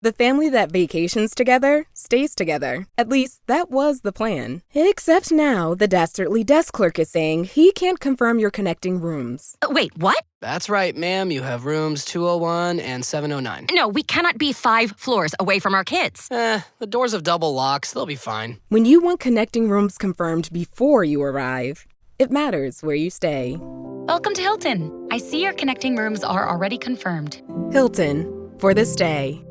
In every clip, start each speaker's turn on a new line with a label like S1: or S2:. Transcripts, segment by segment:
S1: The family that vacations together stays together. At least, that was the plan. Except now, the dastardly desk clerk is saying he can't confirm your connecting rooms.
S2: Wait, what?
S3: That's right, ma'am. You have rooms 201 and 709.
S2: No, we cannot be 5 floors away from our kids.
S3: The doors have double locks. They'll be fine.
S1: When you want connecting rooms confirmed before you arrive, it matters where you stay.
S4: Welcome to Hilton. I see your connecting rooms are already confirmed.
S1: Hilton, for the stay.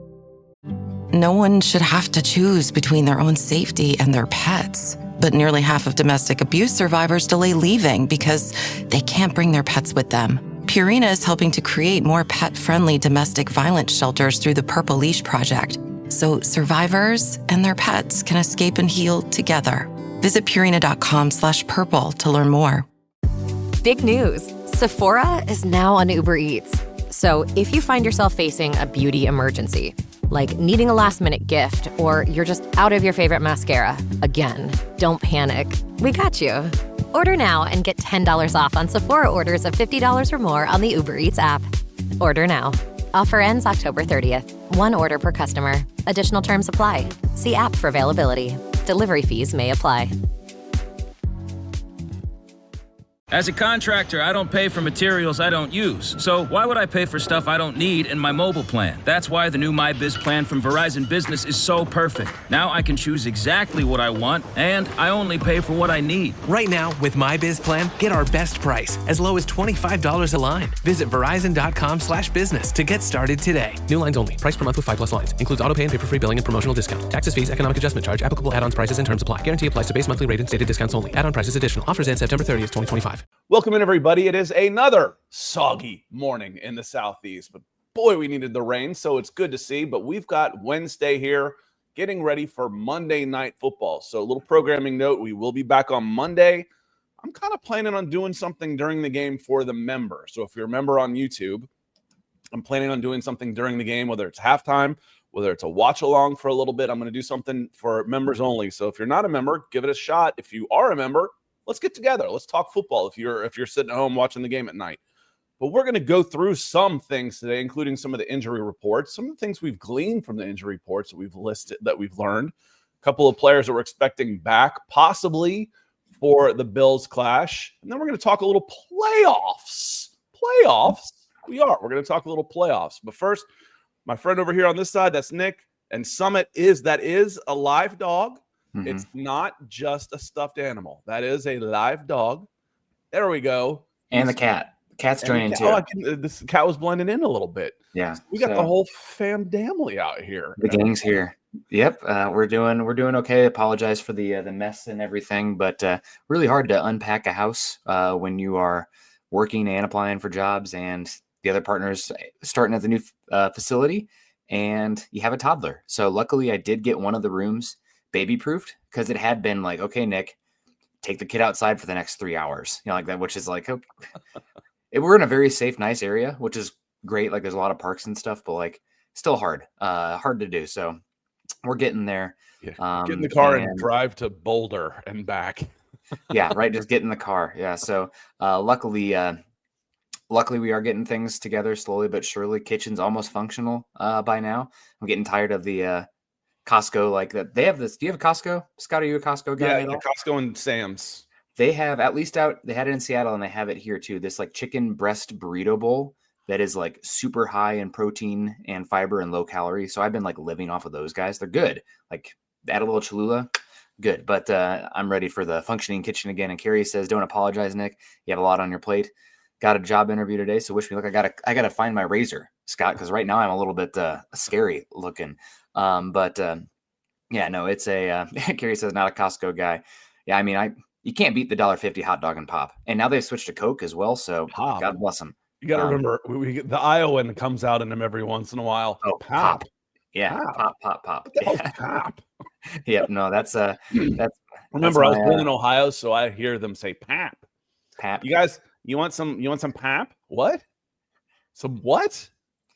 S5: No one should have to choose between their own safety and their pets. But nearly half of domestic abuse survivors delay leaving because they can't bring their pets with them. Purina is helping to create more pet-friendly domestic violence shelters through the Purple Leash Project, so survivors and their pets can escape and heal together. Visit Purina.com/purple to learn more.
S6: Big news. Sephora is now on Uber Eats. So if you find yourself facing a beauty emergency, like needing a last-minute gift, or you're just out of your favorite mascara, again, don't panic. We got you. Order now and get $10 off on Sephora orders of $50 or more on the Uber Eats app. Order now. Offer ends October 30th. One order per customer. Additional terms apply. See app for availability. Delivery fees may apply.
S7: As a contractor, I don't pay for materials I don't use. So why would I pay for stuff I don't need in my mobile plan? That's why the new MyBiz plan from Verizon Business is so perfect. Now I can choose exactly what I want, and I only pay for what I need.
S8: Right now, with MyBiz plan, get our best price, as low as $25 a line. Visit Verizon.com/business to get started today. New lines only. Price per month with 5+ lines. Includes auto pay and paper-free billing and promotional discount. Taxes, fees, economic adjustment charge. Applicable add-ons, prices, and terms apply. Guarantee applies to base monthly rate and stated discounts only. Add-on prices additional. Offers end September 30th, 2025.
S9: Welcome in, everybody. It is another soggy morning in the Southeast, but boy, we needed the rain, so it's good to see. But we've got Wednesday here, getting ready for Monday Night Football. So a little programming note, we will be back on Monday. I'm kind of planning on doing something during the game for the member. So if you're a member on YouTube, I'm planning on doing something during the game, whether it's halftime, whether it's a watch along for a little bit. I'm going to do something for members only. So if you're not a member, give it a shot. If you are a member, let's get together. Let's talk football if you're sitting at home watching the game at night. But we're going to go through some things today, including some of the injury reports, some of the things we've gleaned from the injury reports that we've listed, that we've learned. A couple of players that we're expecting back, possibly for the Bills clash. And then we're going to talk a little playoffs. We're going to talk a little playoffs. But first, my friend over here on this side, that's Nick. And Summit is a live dog. Mm-hmm. It's not just a stuffed animal. That is a live dog. There we go.
S10: And the cat. The cat's joining too.
S9: This cat was blending in a little bit.
S10: Yeah.
S9: So we got the whole family out here.
S10: The gang's here. Yep. We're doing okay. Apologize for the mess and everything, but really hard to unpack a house when you are working and applying for jobs and the other partners starting at the new facility and you have a toddler. So luckily I did get one of the rooms baby proofed, because it had been like, okay, Nick, take the kid outside for the next 3 hours, like that, which is like, okay. We're in a very safe, nice area, which is great. Like there's a lot of parks and stuff, but like still hard to do. So we're getting there.
S9: Yeah. Get in the car and drive to Boulder and back.
S10: Yeah. Right. Just get in the car. Yeah. So luckily we are getting things together slowly but surely. Kitchen's almost functional by now. I'm getting tired of the Costco, like that. They have this. Do you have a Costco? Scott, are you a Costco guy?
S9: Yeah, Costco and Sam's.
S10: They have, at least they had it in Seattle and they have it here too. This like chicken breast burrito bowl that is like super high in protein and fiber and low calorie. So I've been like living off of those guys. They're good. Like add a little Cholula, good. But I'm ready for the functioning kitchen again. And Carrie says, don't apologize, Nick. You have a lot on your plate. Got a job interview today, so wish me luck. I gotta find my razor, Scott, because right now I'm a little bit scary looking. Yeah, no, it's a Carrie says not a Costco guy. Yeah, I mean, you can't beat the $1.50 hot dog and pop. And now they've switched to Coke as well, so
S9: Pop.
S10: God bless them.
S9: You got to remember, we get the Iowan comes out in them every once in a while.
S10: Oh, Pop. Yeah, Pop. Yeah.
S9: Pop.
S10: Yep, no, that's
S9: Remember, I was born in Ohio, so I hear them say Pap.
S10: Pap.
S9: You guys, you want some Pap? What? Some what?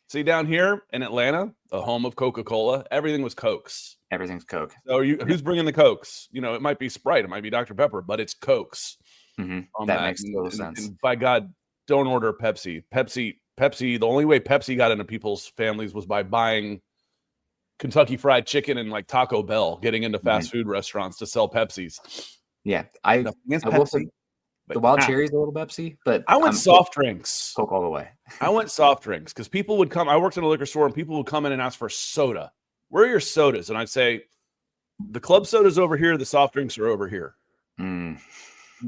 S9: See, down here in Atlanta, the home of Coca-Cola, everything was Cokes.
S10: Everything's Coke.
S9: So who's bringing the Cokes? It might be Sprite, it might be Dr. Pepper, but it's Cokes.
S10: Mm-hmm. That makes total sense.
S9: And by God, don't order Pepsi. Pepsi. The only way Pepsi got into people's families was by buying Kentucky Fried Chicken and like Taco Bell getting into fast food restaurants to sell Pepsis.
S10: Yeah, I will say the wild cherry is a little Pepsi, but
S9: I went soft drinks.
S10: Coke all the way.
S9: I went soft drinks because people would come. I worked in a liquor store and people would come in and ask for soda. Where are your sodas? And I'd say, the club soda's over here. The soft drinks are over here. You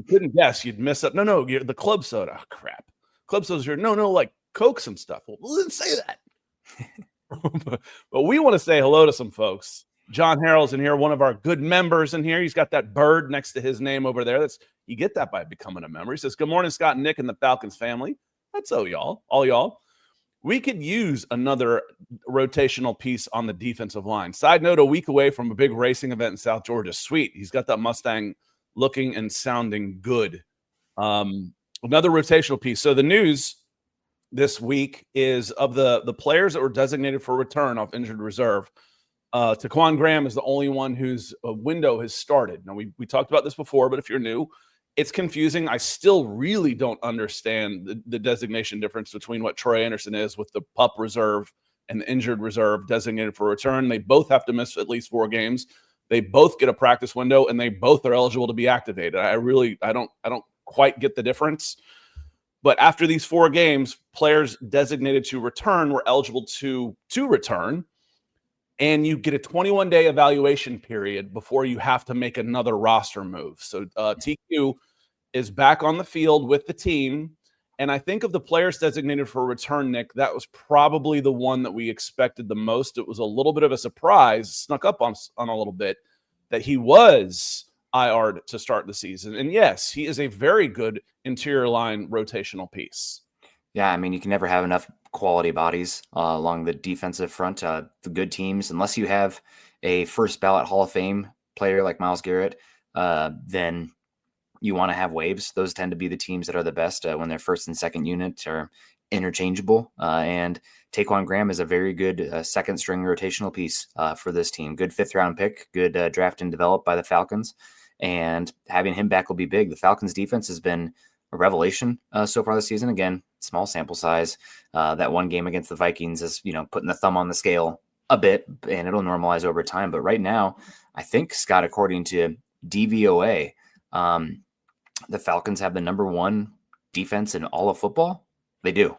S9: couldn't guess. You'd miss up. No, the club soda. Oh, crap. Club soda's here. No, like Cokes and stuff. Well, we didn't say that. But we want to say hello to some folks. John Harrell's in here, one of our good members in here. He's got that bird next to his name over there. You get that by becoming a member. He says, good morning, Scott and Nick and the Falcons family. That's all y'all. We could use another rotational piece on the defensive line. Side note, a week away from a big racing event in South Georgia. Sweet. He's got that Mustang looking and sounding good. Another rotational piece. So the news this week is of the players that were designated for return off injured reserve. Taquan Graham is the only one whose window has started. Now, we talked about this before, but if you're new, it's confusing. I still really don't understand the designation difference between what Troy Anderson is with the PUP reserve and the injured reserve designated for return. They both have to miss at least 4 games. They both get a practice window, and they both are eligible to be activated. I don't quite get the difference. But after these 4 games, players designated to return were eligible to return. And you get a 21-day evaluation period before you have to make another roster move. So TQ is back on the field with the team. And I think of the players designated for return, Nick, that was probably the one that we expected the most. It was a little bit of a surprise, snuck up on a little bit, that he was IR'd to start the season. And yes, he is a very good interior line rotational piece.
S10: Yeah, I mean, you can never have enough quality bodies along the defensive front. The good teams, unless you have a first ballot Hall of Fame player like Myles Garrett, then you want to have waves. Those tend to be the teams that are the best when their first and second unit are interchangeable. And Taquan Graham is a very good second string rotational piece for this team. Good 5th round pick, good draft and developed by the Falcons. And having him back will be big. The Falcons defense has been a revelation so far this season. Again, small sample size. That one game against the Vikings is, putting the thumb on the scale a bit, and it'll normalize over time. But right now, I think, Scott, according to DVOA, the Falcons have the number 1 defense in all of football. They do,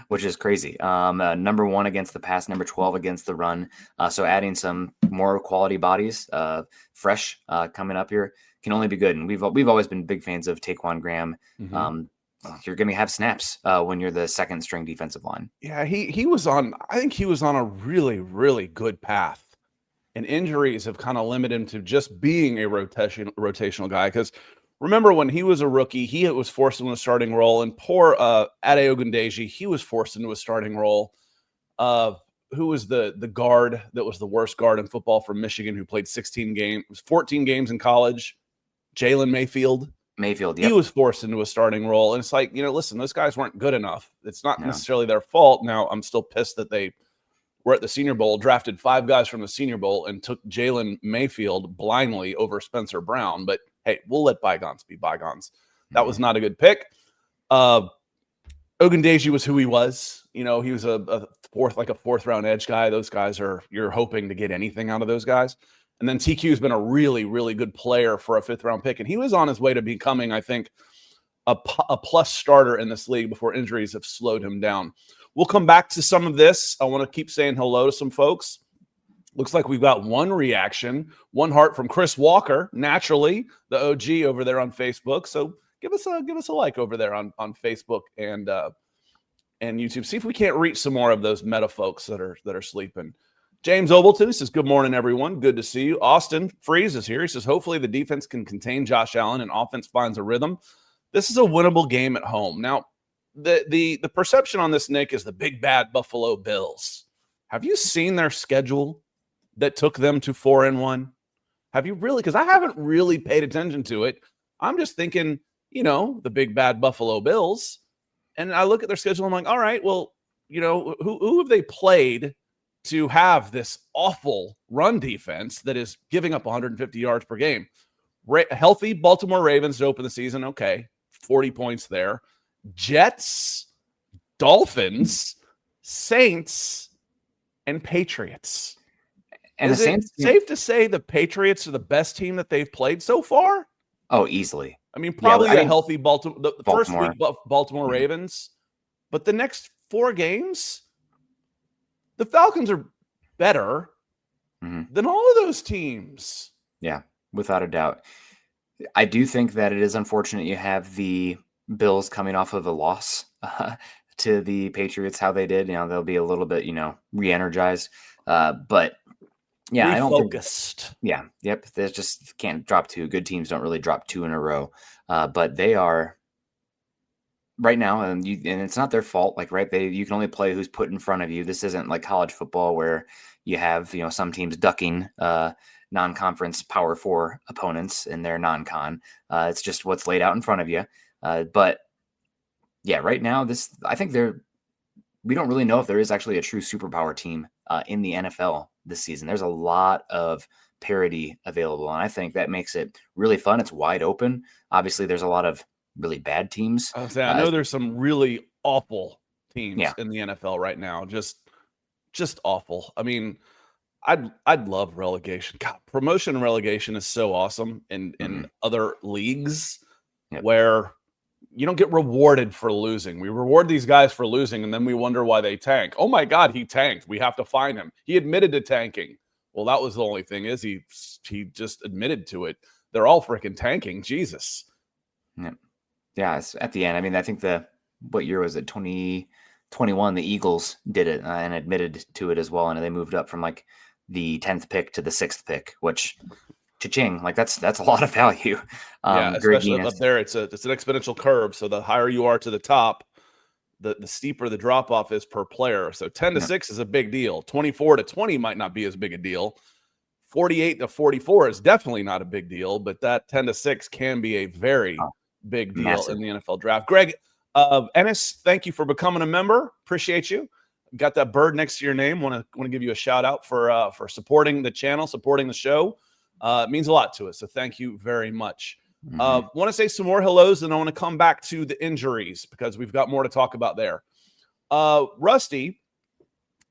S10: which is crazy. Number 1 against the pass, number 12 against the run. So adding some more quality bodies, fresh coming up here, can only be good. And we've always been big fans of Taquan Graham. Mm-hmm. You're going to have snaps when you're the second string defensive line.
S9: Yeah, he was on. I think he was on a really, really good path, and injuries have kind of limited him to just being a rotational guy. Because remember when he was a rookie, he was forced into a starting role, and poor Ade Ogundeji, he was forced into a starting role. Who was the guard that was the worst guard in football from Michigan, who played 14 games in college? Jalen Mayfield.
S10: Yep.
S9: He was forced into a starting role. And it's like, listen, those guys weren't good enough. It's not necessarily their fault. Now, I'm still pissed that they were at the Senior Bowl, drafted 5 guys from the Senior Bowl, and took Jalen Mayfield blindly over Spencer Brown. But, hey, we'll let bygones be bygones. That was not a good pick. Ogundeji was who he was. He was a 4th round edge guy. Those guys you're hoping to get anything out of those guys. And then TQ has been a really, really good player for a 5th round pick. And he was on his way to becoming, I think, a plus starter in this league before injuries have slowed him down. We'll come back to some of this. I want to keep saying hello to some folks. Looks like we've got one reaction, one heart from Chris Walker, naturally, the OG over there on Facebook. So give us a like over there on Facebook and YouTube. See if we can't reach some more of those meta folks that are sleeping. James Obleton says, good morning, everyone. Good to see you. Austin Freeze is here. He says, hopefully the defense can contain Josh Allen and offense finds a rhythm. This is a winnable game at home. Now, the perception on this, Nick, is the big bad Buffalo Bills. Have you seen their schedule that took them to 4-1? Have you really? Because I haven't really paid attention to it. I'm just thinking, the big bad Buffalo Bills. And I look at their schedule. I'm like, all right, well, who have they played to have this awful run defense that is giving up 150 yards per game? Healthy Baltimore Ravens to open the season. Okay, 40 points there. Jets, Dolphins, Saints, and Patriots.
S10: And
S9: is
S10: the
S9: it
S10: Saints,
S9: safe to say the Patriots are the best team that they've played so far?
S10: oh, easily.
S9: I mean, probably
S10: I
S9: a
S10: mean,
S9: healthy Baltimore. The first
S10: Baltimore.
S9: week, Baltimore
S10: Mhm.
S9: Ravens, but the next 4 games, the Falcons are better than all of those teams.
S10: Yeah, without a doubt. I do think that it is unfortunate you have the Bills coming off of a loss to the Patriots, how they did. They'll be a little bit, re-energized. But yeah, I don't think.
S9: Refocused.
S10: Yeah, yep. They just can't drop 2. Good teams don't really drop 2 in a row. But they are right now, and it's not their fault. Like, right, you can only play who's put in front of you. This isn't like college football where you have some teams ducking non-conference Power 4 opponents in their non-con. It's just what's laid out in front of you. But yeah, right now, I think we don't really know if there is actually a true superpower team in the NFL this season. There's a lot of parity available, and I think that makes it really fun. It's wide open. Obviously, there's a lot of really bad teams.
S9: I know there's some really awful teams
S10: Yeah.
S9: in the NFL right now. Just awful. I mean, I'd love relegation. God, promotion and relegation is so awesome in other leagues where you don't get rewarded for losing. We reward these guys for losing, and then we wonder why they tank. Oh my God, he tanked. We have to fine him. He admitted to tanking. Well, that was the only thing is he just admitted to it. They're all freaking tanking. Jesus.
S10: Yeah, it's at the end. I mean, I think what year was it? 2021. The Eagles did it and admitted to it as well, and they moved up from like the 10th pick to the 6th pick, which cha-ching, like that's a lot of value.
S9: Especially up there, it's an exponential curve. So the higher you are to the top, the steeper the drop off is per player. So 10 to 6 is a big deal. 24 to 20 might not be as big a deal. 48 to 44 is definitely not a big deal, but that 10 to 6 can be a very big deal in the NFL draft. Greg Ennis, thank you for becoming a member. Appreciate you. Got that bird next to your name. Want to give you a shout out for supporting the channel, supporting the show. It means a lot to us. So thank you very much. Want to say some more hellos, and I want to come back to the injuries because we've got more to talk about there. Rusty,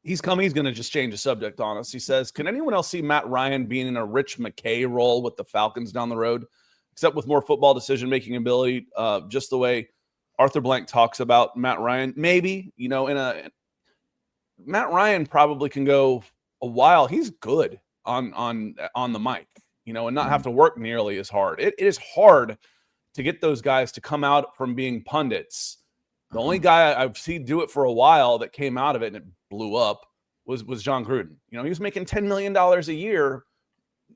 S9: he's coming. He's going to just change the subject on us. He says, can anyone else see Matt Ryan being in a Rich McKay role with the Falcons down the road, except with more football decision-making ability, just the way Arthur Blank talks about Matt Ryan? Maybe, Matt Ryan probably can go a while. He's good on the mic, and not have to work nearly as hard. It is hard to get those guys to come out from being pundits. The only guy I've seen do it for a while that came out of it and it blew up was John Gruden. He was making $10 million a year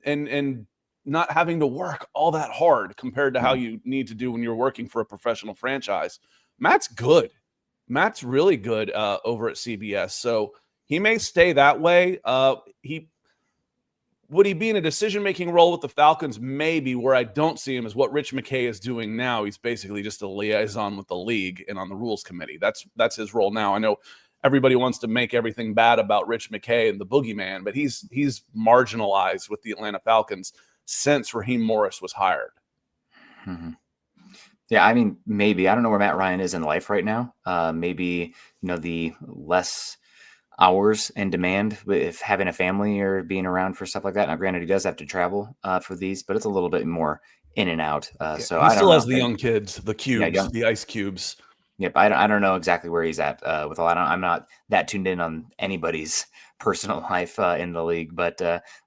S9: and not having to work all that hard compared to how you need to do when you're working for a professional franchise. Matt's good. Matt's really good over at CBS. So he may stay that way. Would he be in a decision-making role with the Falcons? Maybe. Where I don't see him is what Rich McKay is doing now. He's basically just a liaison with the league and on the rules committee. That's his role now. I know everybody wants to make everything bad about Rich McKay and the boogeyman, but he's marginalized with the Atlanta Falcons since Raheem Morris was hired.
S10: Yeah, I mean, maybe. I don't know where Matt Ryan is in life right now. Maybe, the less hours and demand if having a family or being around for stuff like that. Now, granted, he does have to travel for these, but it's a little bit more in and out. So
S9: he
S10: I
S9: still
S10: don't
S9: has
S10: know
S9: the young kids, the cubes, the ice cubes.
S10: Yep, I don't know exactly where he's at with all that. I'm not that tuned in on anybody's personal life in the league, but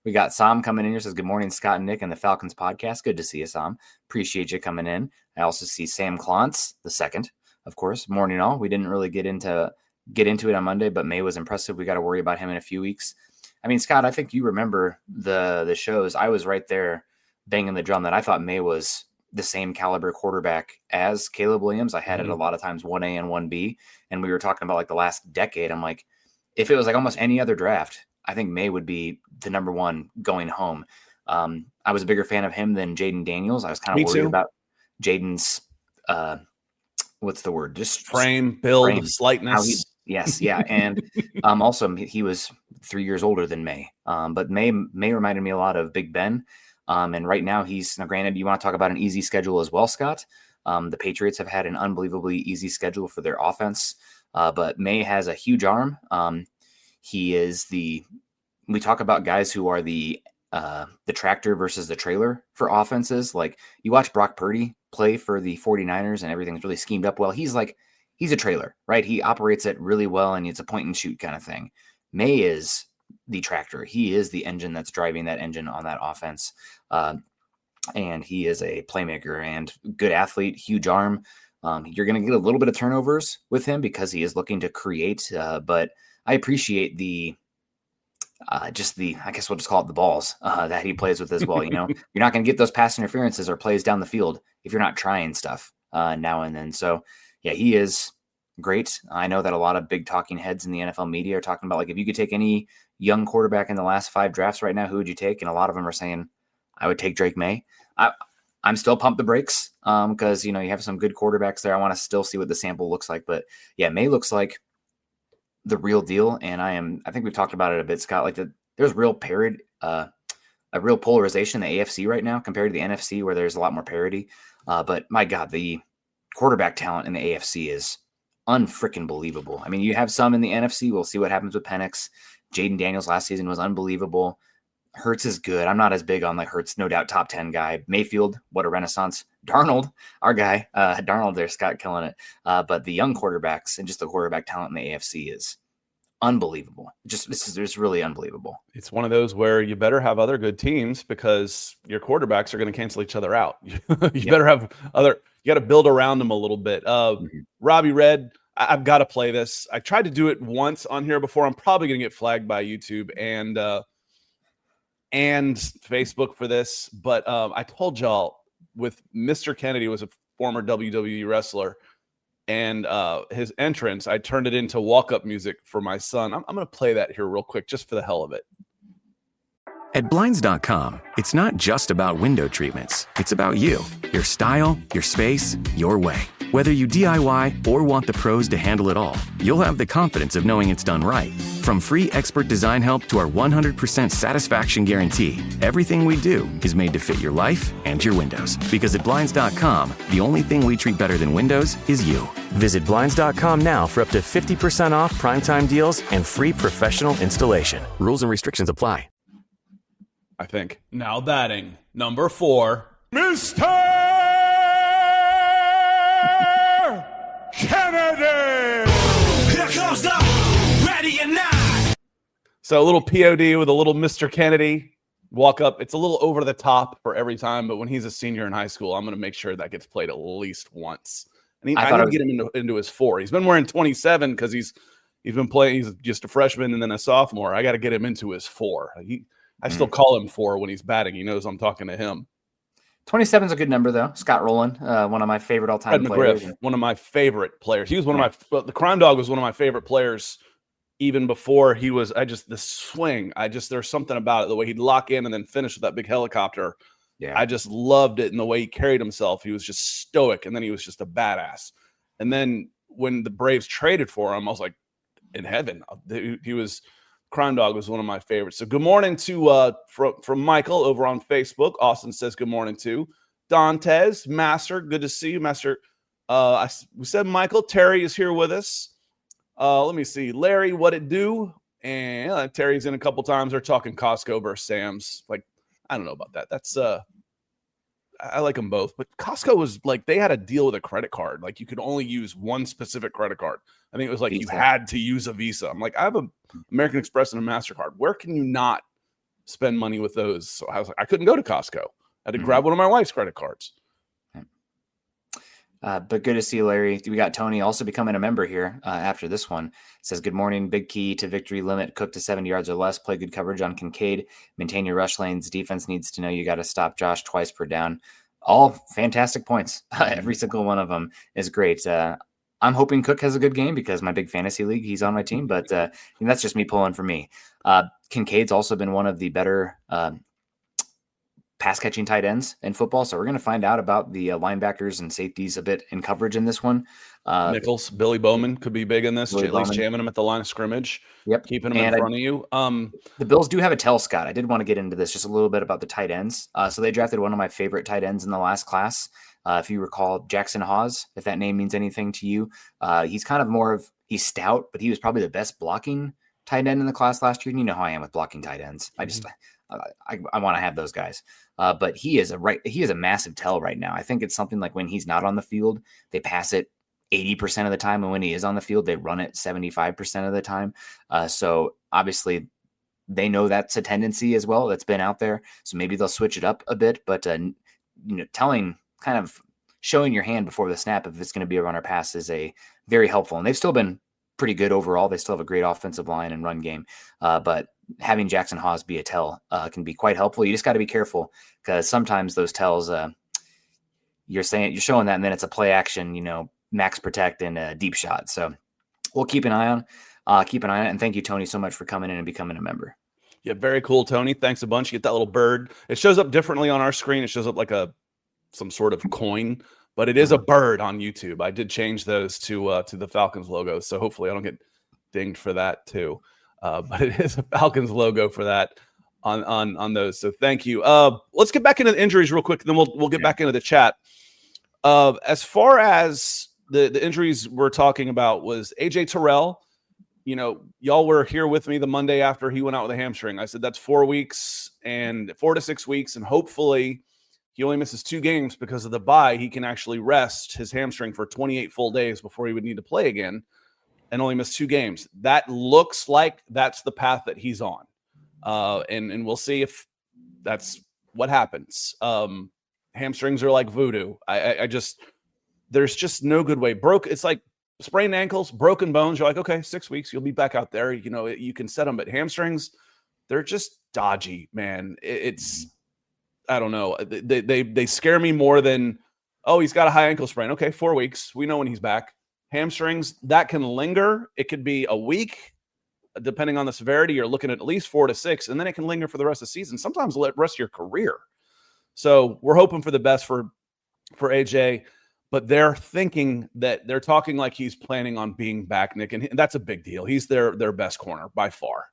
S10: we got Sam coming in here. Says, good morning, Scott and Nick and the Falcons podcast. Good to see you, Sam. Appreciate you coming in. I also see Sam Klontz, the second, of course. Morning all. We didn't really get into it on Monday, but May was impressive. We got to worry about him in a few weeks. I mean, Scott, I think you remember the shows. I was right there banging the drum that I thought May was the same caliber quarterback as Caleb Williams. I had it a lot of times 1A and 1B, and we were talking about like the last decade. I'm like, if it was like almost any other draft, I think May would be the number one going home. I was a bigger fan of him than Jaden Daniels. I was kind of worried about Jaden's what's the word? Just
S9: frame, build, slightness.
S10: Yes, yeah. And also he was 3 years older than May. But May reminded me a lot of Big Ben. And right now now granted, you want to talk about an easy schedule as well, Scott. The Patriots have had an unbelievably easy schedule for their offense. But May has a huge arm. He is we talk about guys who are the tractor versus the trailer for offenses. Like you watch Brock Purdy play for the 49ers and everything's really schemed up well. He's a trailer, right? He operates it really well and it's a point and shoot kind of thing. May is the tractor. He is the engine that's driving that engine on that offense. And he is a playmaker and good athlete, huge arm. You're going to get a little bit of turnovers with him because he is looking to create. But I appreciate I guess we'll just call it the balls that he plays with as well. You're not going to get those pass interferences or plays down the field if you're not trying stuff now and then. So yeah, he is great. I know that a lot of big talking heads in the NFL media are talking about, like, if you could take any young quarterback in the last 5 drafts right now, who would you take? And a lot of them are saying, I would take Drake May. I'm still pumped the brakes because, you have some good quarterbacks there. I want to still see what the sample looks like. But yeah, May looks like the real deal. And I think we've talked about it a bit, Scott, there's real parity, a real polarization in the AFC right now compared to the NFC where there's a lot more parity. But my God, the quarterback talent in the AFC is unfreaking believable. I mean, you have some in the NFC. We'll see what happens with Penix. Jaden Daniels last season was unbelievable. Hurts is good. I'm not as big on Hurts, no doubt top 10 guy. Mayfield, what a renaissance. Darnold, our guy. Darnold there, Scott killing it. But the young quarterbacks and just the quarterback talent in the AFC is unbelievable. It's really unbelievable.
S9: It's one of those where you better have other good teams because your quarterbacks are going to cancel each other out. Better have you got to build around them a little bit. Robbie Red, I've got to play this. I tried to do it once on here before. I'm probably going to get flagged by YouTube and Facebook for this. But I told y'all with Mr. Kennedy was a former WWE wrestler. And his entrance, I turned it into walk-up music for my son. I'm going to play that here real quick just for the hell of it.
S11: At Blinds.com, it's not just about window treatments. It's about you, your style, your space, your way. Whether you DIY or want the pros to handle it all, you'll have the confidence of knowing it's done right. From free expert design help to our 100% satisfaction guarantee, everything we do is made to fit your life and your windows. Because at Blinds.com, the only thing we treat better than windows is you. Visit Blinds.com now for up to 50% off primetime deals and free professional installation. Rules and restrictions apply.
S9: I think. Now batting, number 4,
S12: Mr. Kennedy! Here comes the ready or not!
S9: So a little POD with a little Mr. Kennedy walk up. It's a little over the top for every time, but when he's a senior in high school, I'm going to make sure that gets played at least once. And I need to get him into his 4. He's been wearing 27 because he's been playing. He's just a freshman and then a sophomore. I got to get him into his 4. I still call him 4 when he's batting. He knows I'm talking to him.
S10: 27 is a good number, though. Scott Rowland, one of my favorite all-time players.
S9: McGriff, one of my favorite players. He was one of my – the Crime Dog was one of my favorite players even before he was – the swing. There's something about it, the way he'd lock in and then finish with that big helicopter. Yeah. I just loved it and the way he carried himself. He was just stoic, and then he was just a badass. And then when the Braves traded for him, I was like, in heaven. He was – Crime Dog was one of my favorites. So good morning to from Michael over on Facebook. Austin says good morning to Dantes Master. Good to see you, Master. We said Michael. Terry is here with us. Let me see, Larry. What it do? And Terry's in a couple times. They're talking Costco versus Sam's. Like, I don't know about that. That's I like them both, but Costco was like they had a deal with a credit card. Like you could only use one specific credit card. I think it was like Visa. You had to use a Visa. I'm like, I have a American Express and a MasterCard. Where can you not spend money with those? So I was like, I couldn't go to Costco. I had to grab one of my wife's credit cards.
S10: But good to see you, Larry. We got Tony also becoming a member here after this one. It says, good morning. Big key to victory, limit Cook to 70 yards or less. Play good coverage on Kincaid. Maintain your rush lanes. Defense needs to know you got to stop Josh twice per down. All fantastic points. Every single one of them is great. I'm hoping Cook has a good game because my big fantasy league, he's on my team. But that's just me pulling for me. Kincaid's also been one of the better pass-catching tight ends in football. So we're going to find out about the linebackers and safeties a bit in coverage in this one.
S9: Nichols, Billy Bowman could be big in this, at least jamming him at the line of scrimmage.
S10: Yep.
S9: Keeping him in front of you.
S10: The Bills do have a tell, Scott. I did want to get into this just a little bit about the tight ends. So they drafted one of my favorite tight ends in the last class. If you recall, Jackson Hawes, if that name means anything to you, he's kind of he's stout, but he was probably the best blocking tight end in the class last year. And you know how I am with blocking tight ends. I just I want to have those guys. But he is a massive tell right now. I think it's something like when he's not on the field, they pass it 80% of the time, and when he is on the field, they run it 75% of the time. So obviously, they know that's a tendency as well that's been out there. So maybe they'll switch it up a bit. But kind of showing your hand before the snap if it's going to be a run or pass is a very helpful. And they've still been pretty good overall. They still have a great offensive line and run game. But having Jackson Hawes be a tell can be quite helpful. You just got to be careful because sometimes those tells, you're showing that, and then it's a play action, max protect and a deep shot. So we'll keep an eye on it. And thank you, Tony, so much for coming in and becoming a member.
S9: Yeah, very cool, Tony. Thanks a bunch. You get that little bird. It shows up differently on our screen. It shows up like some sort of coin, but it is a bird on YouTube. I did change those to the Falcons logo, so hopefully I don't get dinged for that too. But it is a Falcons logo for that on those. So thank you. Let's get back into the injuries real quick, and then we'll get back into the chat. As far as the injuries we're talking about was AJ Terrell. Y'all were here with me the Monday after he went out with a hamstring. I said that's 4 weeks and 4 to 6 weeks, and hopefully he only misses 2 games because of the bye. He can actually rest his hamstring for 28 full days before he would need to play again, and only miss 2 games. That looks like that's the path that he's on, and we'll see if that's what happens. Hamstrings are like voodoo. There's just no good way. It's like sprained ankles, broken bones. You're like, okay, 6 weeks, you'll be back out there. You can set them, but hamstrings, they're just dodgy, man. I don't know. They scare me more than, oh, he's got a high ankle sprain. Okay, 4 weeks. We know when he's back. Hamstrings, that can linger. It could be a week, depending on the severity. You're looking at least 4 to 6, and then it can linger for the rest of the season. Sometimes the rest of your career. So we're hoping for the best for AJ. But they're talking like he's planning on being back, Nick, and that's a big deal. He's their best corner by far.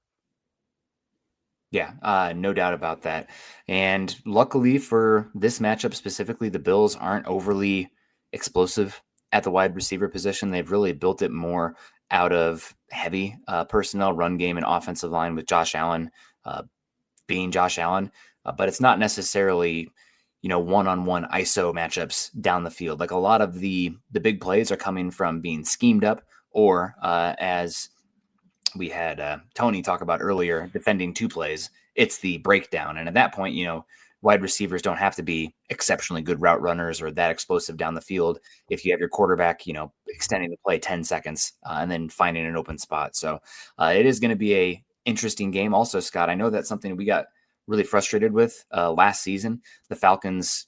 S10: Yeah, no doubt about that. And luckily for this matchup specifically, the Bills aren't overly explosive at the wide receiver position. They've really built it more out of heavy personnel, run game, and offensive line with Josh Allen being Josh Allen. But it's not necessarily one-on-one ISO matchups down the field. Like a lot of the big plays are coming from being schemed up or as we had Tony talk about earlier, defending 2 plays, it's the breakdown. And at that point, wide receivers don't have to be exceptionally good route runners or that explosive down the field. If you have your quarterback, extending the play 10 seconds and then finding an open spot. So it is going to be a interesting game. Also, Scott, I know that's something we got really frustrated with last season. The Falcons'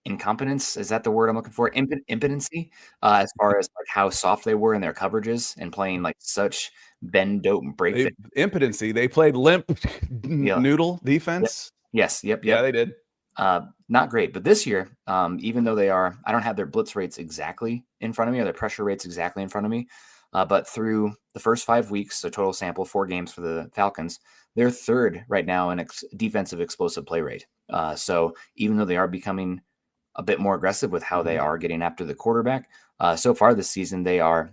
S10: incompetence, is that the word I'm looking for? Impotency, as far as like how soft they were in their coverages and playing like such bend, dope, and break.
S9: Impotency. They played limp noodle defense.
S10: Yes. Yep.
S9: Yeah, they did.
S10: Not great. But this year, even though I don't have their blitz rates exactly in front of me or their pressure rates exactly in front of me, but through the first 5 weeks, so total sample, 4 games for the Falcons, they're 3rd right now in defensive explosive play rate. So even though they are becoming a bit more aggressive with how they are getting after the quarterback, so far this season, they are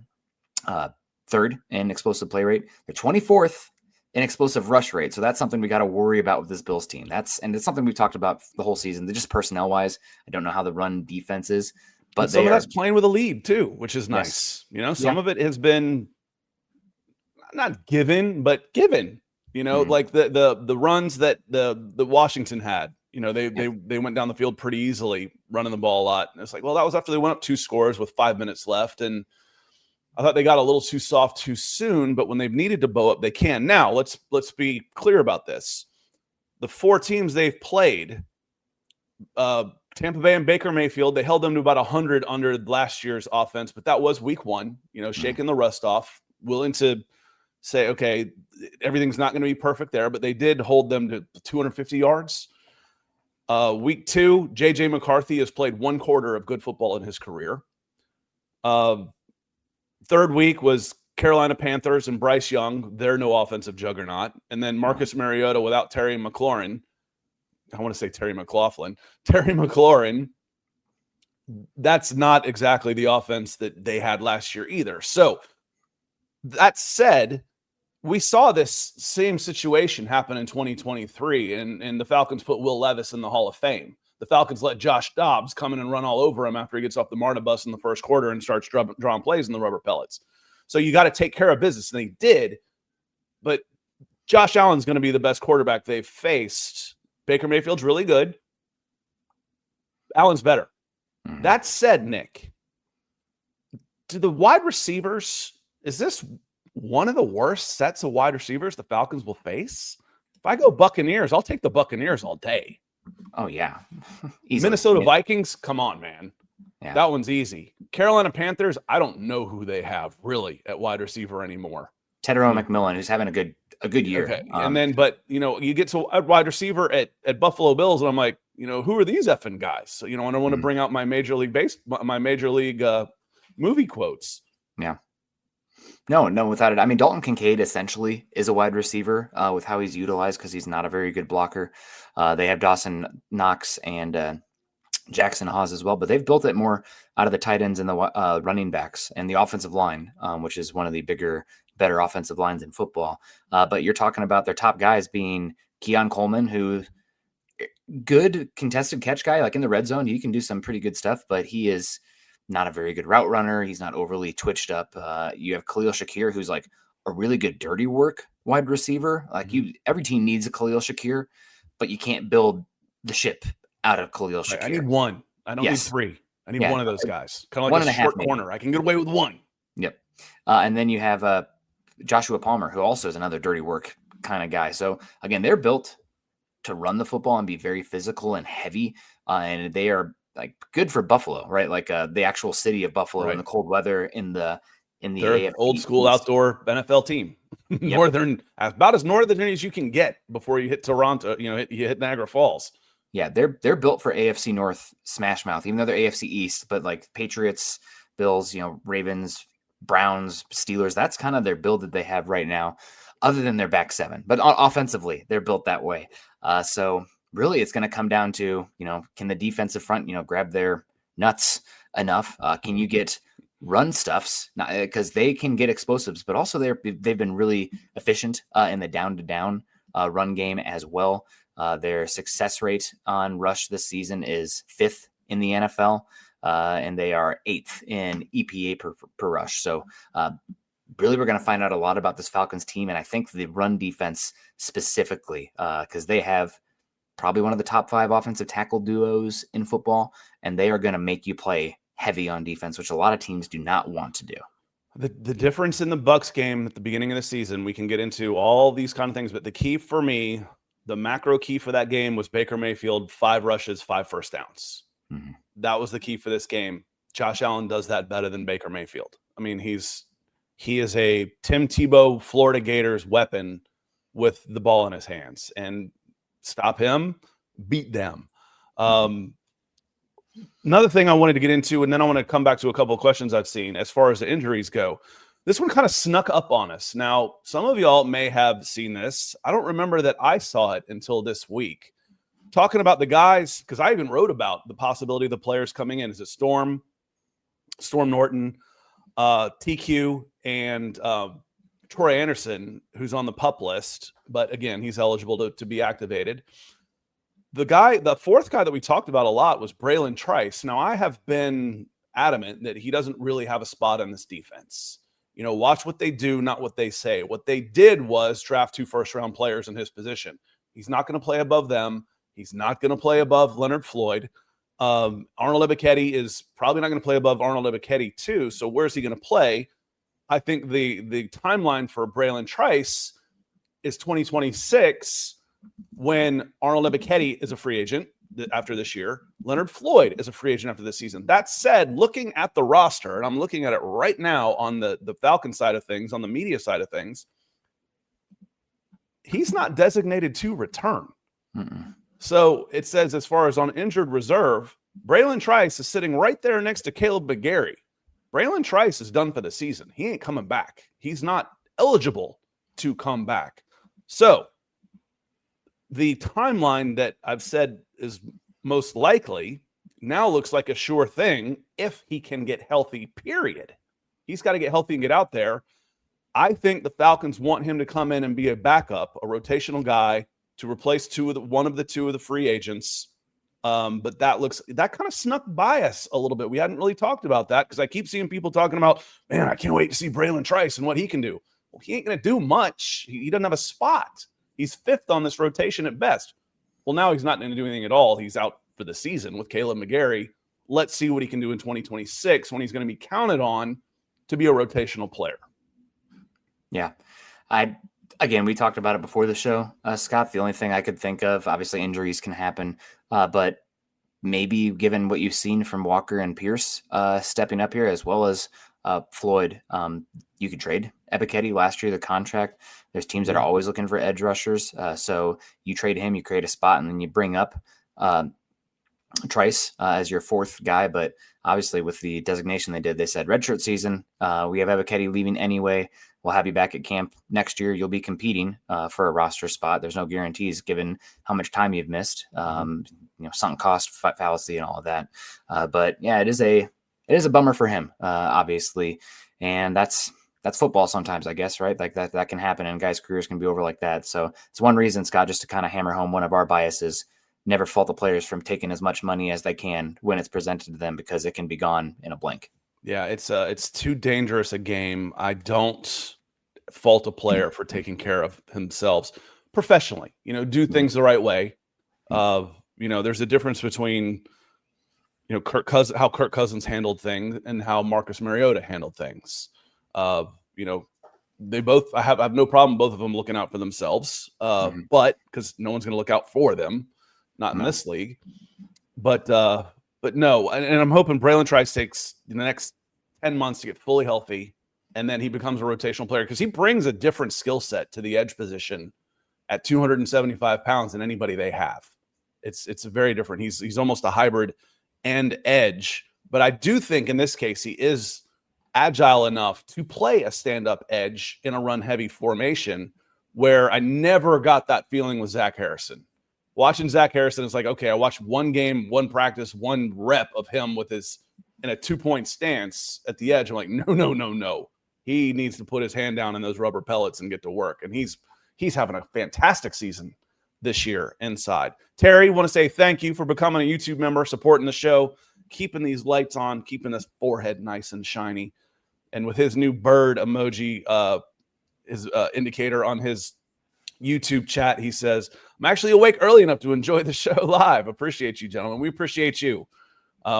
S10: 3rd in explosive play rate. They're 24th in explosive rush rate. So that's something we got to worry about with this Bills team. And it's something we've talked about the whole season. They're just personnel wise. I don't know how the run defense is, but
S9: some of that's playing with a lead too, which is nice. Yes. Some of it has been not given, but given. Like the runs that the Washington had. They went down the field pretty easily, running the ball a lot. And it's like, well, that was after they went up 2 scores with 5 minutes left, and I thought they got a little too soft too soon. But when they've needed to bow up, they can. Now let's be clear about this. The 4 teams they've played, Tampa Bay and Baker Mayfield, they held them to about 100 under last year's offense, but that was week 1. Shaking the rust off, willing to say, okay, everything's not going to be perfect there, but they did hold them to 250 yards. Week 2, J.J. McCarthy has played 1 quarter of good football in his career. 3rd week was Carolina Panthers and Bryce Young. They're no offensive juggernaut. And then Marcus Mariota without Terry McLaurin. I want to say Terry McLaughlin. Terry McLaurin, that's not exactly the offense that they had last year either. So that said, we saw this same situation happen in 2023, and the Falcons put Will Levis in the Hall of Fame. The Falcons let Josh Dobbs come in and run all over him after he gets off the MARTA bus in the first quarter and starts drawing plays in the rubber pellets. So you got to take care of business, and they did. But Josh Allen's going to be the best quarterback they've faced. Baker Mayfield's really good. Allen's better. That said, Nick, do the wide receivers, is this one of the worst sets of wide receivers the Falcons will face? If I go Buccaneers, I'll take the Buccaneers all day.
S10: Oh, yeah.
S9: Minnesota Vikings, come on, man.
S10: Yeah.
S9: That one's easy. Carolina Panthers, I don't know who they have really at wide receiver anymore.
S10: Tedero McMillan, who's having a good year. Okay.
S9: And then, but, you get to a wide receiver at Buffalo Bills, and I'm like, who are these effing guys? So, and I want to bring out my Major League movie quotes.
S10: Yeah. No, without it. I mean, Dalton Kincaid essentially is a wide receiver with how he's utilized because he's not a very good blocker. They have Dawson Knox and Jackson Hawes as well, but they've built it more out of the tight ends and the running backs and the offensive line, which is one of the better offensive lines in football. But you're talking about their top guys being Keon Coleman, who good contested catch guy, like in the red zone, he can do some pretty good stuff, but he is not a very good route runner. He's not overly twitched up. You have Khalil Shakir, who's like a really good dirty work wide receiver. Like every team needs a Khalil Shakir, but you can't build the ship out of Khalil Shakir.
S9: I need one. I don't need three. I need one of those guys. Kind of like a short corner. I can get away with one.
S10: Yep. And then you have Joshua Palmer, who also is another dirty work kind of guy. So again, they're built to run the football and be very physical and heavy. And they are like good for Buffalo, right? Like the actual city of Buffalo in the cold weather in the AFC
S9: old school
S10: East.
S9: Outdoor NFL team. Northern, about as northern as you can get before you hit Toronto, you hit Niagara Falls.
S10: Yeah, they're built for AFC North smash mouth, even though they're AFC East, but like Patriots, Bills, Ravens, Browns, Steelers, that's kind of their build that they have right now, other than their back seven. But offensively, they're built that way. So really it's going to come down to, can the defensive front, grab their nuts enough? Can you get run stuffs? Because they can get explosives, but also they've been really efficient in the down-to-down run game as well. Their success rate on rush this season is 5th in the NFL, and they are 8th in EPA per rush. So really we're going to find out a lot about this Falcons team, and I think the run defense specifically, because they have probably one of the top 5 offensive tackle duos in football, and they are going to make you play heavy on defense, which a lot of teams do not want to do.
S9: The difference in the Bucs game at the beginning of the season, we can get into all these kind of things, but the key for me, the macro key for that game was Baker Mayfield, 5 rushes, 5 first downs. Mm-hmm. That was the key for this game. Josh Allen does that better than Baker Mayfield. I mean, he is a Tim Tebow Florida Gators weapon with the ball in his hands, and stop him, beat them. Another thing I wanted to get into, and then I want to come back to a couple of questions I've seen as far as the injuries go. This one kind of snuck up on us. Now, some of y'all may have seen this. I don't remember that I saw it until this week. Talking about the guys, because I even wrote about the possibility of the players coming in. Is it Storm Norton, TQ, and Troy Anderson, who's on the PUP list, but again, he's eligible to be activated. The fourth guy that we talked about a lot was Braylon Trice. Now, I have been adamant that he doesn't really have a spot on this defense. Watch what they do, not what they say. What they did was draft 2 first-round players in his position. He's not going to play above them. He's not going to play above Leonard Floyd. Arnold Ebiketie is probably not going to play above Arnold Ebiketie too. So where's he going to play? I think the timeline for Braylon Trice is 2026 when Arnold Ebiketie is a free agent after this year. Leonard Floyd is a free agent after this season. That said, looking at the roster, and I'm looking at it right now on the Falcon side of things, on the media side of things, he's not designated to return. Mm-mm. So it says as far as on injured reserve, Braylon Trice is sitting right there next to Caleb McGarry. Braylon Trice is done for the season. He ain't coming back. He's not eligible to come back. So the timeline that I've said is most likely now looks like a sure thing if he can get healthy, period. He's got to get healthy and get out there. I think the Falcons want him to come in and be a backup, a rotational guy to replace one of the two of the free agents. But that kind of snuck by us a little bit. We hadn't really talked about that because I keep seeing people talking about, man, I can't wait to see Braylon Trice and what he can do. Well, he ain't going to do much. He doesn't have a spot. He's fifth on this rotation at best. Well, now he's not going to do anything at all. He's out for the season with Caleb McGarry. Let's see what he can do in 2026 when he's going to be counted on to be a rotational player.
S10: Yeah. Again, we talked about it before the show, Scott. The only thing I could think of, obviously injuries can happen, but maybe given what you've seen from Walker and Pierce stepping up here, as well as Floyd, you could trade Ebiketie last year, the contract. There's teams that are always looking for edge rushers. So you trade him, you create a spot, and then you bring up Trice as your fourth guy. But obviously with the designation they did, they said redshirt season. We have Ebiketie leaving anyway. We'll have you back at camp next year. You'll be competing for a roster spot. There's no guarantees given how much time you've missed, sunk cost fallacy and all of that. But yeah, it is a bummer for him, obviously. And that's football sometimes, I guess, right? Like that can happen and guys' careers can be over like that. So it's one reason, Scott, just to kind of hammer home one of our biases, never fault the players from taking as much money as they can when it's presented to them, because it can be gone in a blink.
S9: Yeah, it's too dangerous a game. I don't fault a player for taking care of themselves professionally. Do things the right way. There's a difference between how Kirk Cousins handled things and how Marcus Mariota handled things. They both, I have no problem both of them looking out for themselves, but because no one's going to look out for them, not in this league. But no, and I'm hoping Braylon Trice takes the next 10 months to get fully healthy, and then he becomes a rotational player because he brings a different skill set to the edge position at 275 pounds than anybody they have. It's very different. He's almost a hybrid and edge, but I do think in this case he is agile enough to play a stand-up edge in a run-heavy formation, where I never got that feeling with Zach Harrison. Watching Zach Harrison, it's like, okay, I watched one game, one practice, one rep of him with his in a 2-point stance at the edge. I'm like, no. He needs to put his hand down in those rubber pellets and get to work. And he's having a fantastic season this year inside. Terry, want to say thank you for becoming a YouTube member, supporting the show, keeping these lights on, keeping this forehead nice and shiny. And with his new bird emoji, his indicator on his YouTube chat, he says, I'm actually awake early enough to enjoy the show live. Appreciate you, gentlemen. We appreciate you.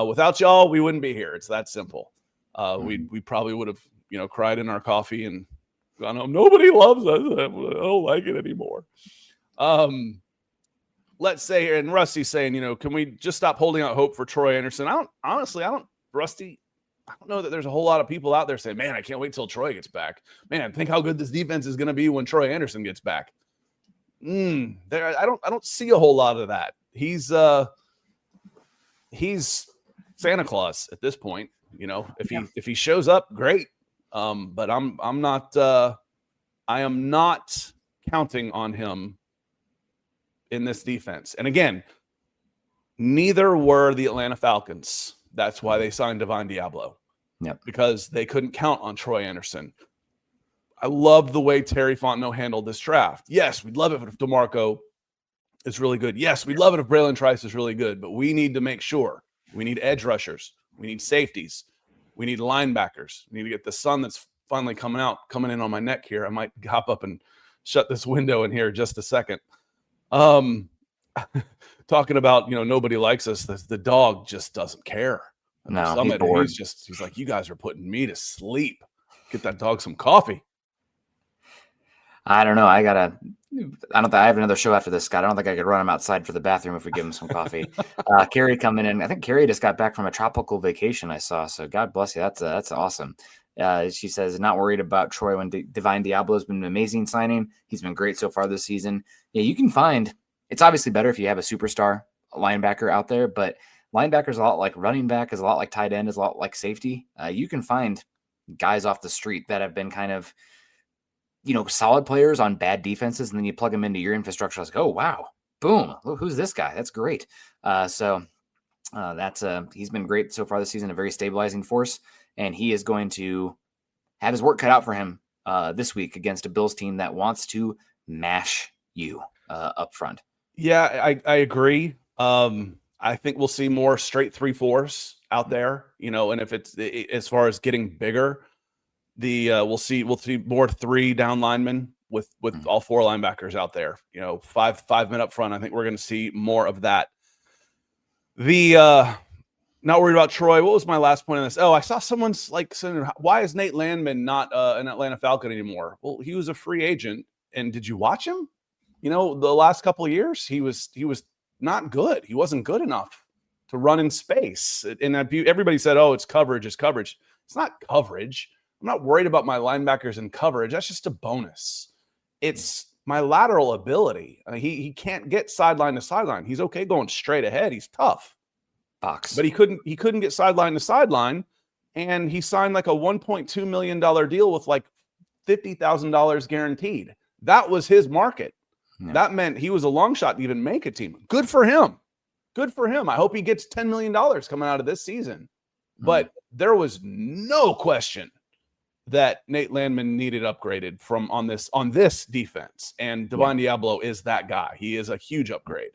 S9: Without y'all, we wouldn't be here. It's that simple. We probably would have, cried in our coffee and gone home. Nobody loves us. I don't like it anymore. Let's say here, and Rusty's saying, can we just stop holding out hope for Troy Anderson? Rusty, I don't know that there's a whole lot of people out there saying, man, I can't wait till Troy gets back. Man, think how good this defense is going to be when Troy Anderson gets back. I don't see a whole lot of that. He's Santa Claus at this point. If he shows up, great. But I am not counting on him in this defense. And again, neither were the Atlanta Falcons. That's why they signed Divine Diablo.
S10: Yep. Because
S9: they couldn't count on Troy Anderson. I love the way Terry Fontenot handled this draft. Yes, we'd love it if DeMarco is really good. Yes, we'd love it if Braylon Trice is really good, but we need to make sure. We need edge rushers. We need safeties. We need linebackers. We need to get the sun that's finally coming in on my neck here. I might hop up and shut this window in here just a second. Talking about, nobody likes us. The dog just doesn't care.
S10: No,
S9: he's like, you guys are putting me to sleep. Get that dog some coffee.
S10: I don't know. I have another show after this, Scott. I don't think I could run him outside for the bathroom if we give him some coffee. Carrie coming in. I think Carrie just got back from a tropical vacation I saw. So God bless you. That's awesome. She says, not worried about Troy when Divine Diablo has been an amazing signing. He's been great so far this season. Yeah, you can find, it's obviously better if you have a superstar linebacker out there, but linebacker is a lot like running back, is a lot like tight end, is a lot like safety. You can find guys off the street that have been kind of, solid players on bad defenses, and then you plug them into your infrastructure. It's like, oh, wow, boom, look, who's this guy? That's great. He's been great so far this season, a very stabilizing force, and he is going to have his work cut out for him this week against a Bills team that wants to mash you up front.
S9: Yeah, I agree. I think we'll see more straight 3-4s out there, and if it's as far as getting bigger, we'll see more 3 down linemen with all 4 linebackers out there, 5 men up front. I think we're going to see more of that. Not worried about Troy. What was my last point on this? Oh, I saw someone's saying, why is Nate Landman not an Atlanta Falcon anymore? Well, he was a free agent. And did you watch him? The last couple of years, he was not good. He wasn't good enough to run in space. And everybody said, oh, it's coverage. It's not coverage. I'm not worried about my linebackers in coverage. That's just a bonus. It's my lateral ability. I mean, he can't get sideline to sideline. He's okay going straight ahead. He's tough.
S10: Box.
S9: But he couldn't get sideline to sideline, and he signed like a $1.2 million deal with like $50,000 guaranteed. That was his market. Yeah. That meant he was a long shot to even make a team. Good for him. I hope he gets $10 million coming out of this season. But there was no question that Nate Landman needed upgraded on this defense, and Divine Diablo is that guy. He is a huge upgrade.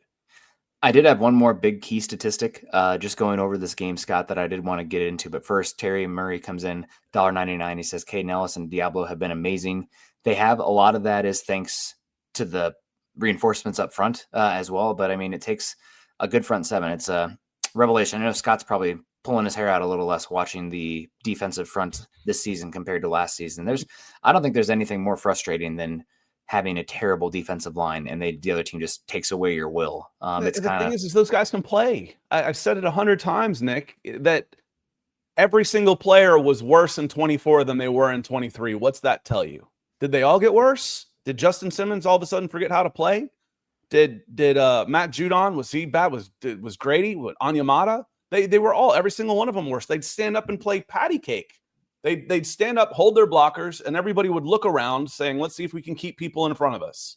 S10: I did have one more big key statistic, just going over this game, Scott, that I did want to get into. But first, Terry Murray comes in, $1.99. He says, Caden Ellis and Diablo have been amazing. They have a lot of that is thanks to the reinforcements up front as well. But, I mean, it takes a good front seven. It's a revelation. I know Scott's probably pulling his hair out a little less watching the defensive front this season compared to last season. I don't think there's anything more frustrating than having a terrible defensive line and the other team just takes away your will.
S9: The thing is those guys can play. I've said it 100 times, Nick, that every single player was worse in 24 than they were in 23. What's that tell you? Did they all get worse? Did Justin Simmons all of a sudden forget how to play? Did Matt Judon, was he bad? Was Grady, Onyemata? They were all, every single one of them worse. They'd stand up and play patty cake. They'd stand up, hold their blockers, and everybody would look around saying, let's see if we can keep people in front of us.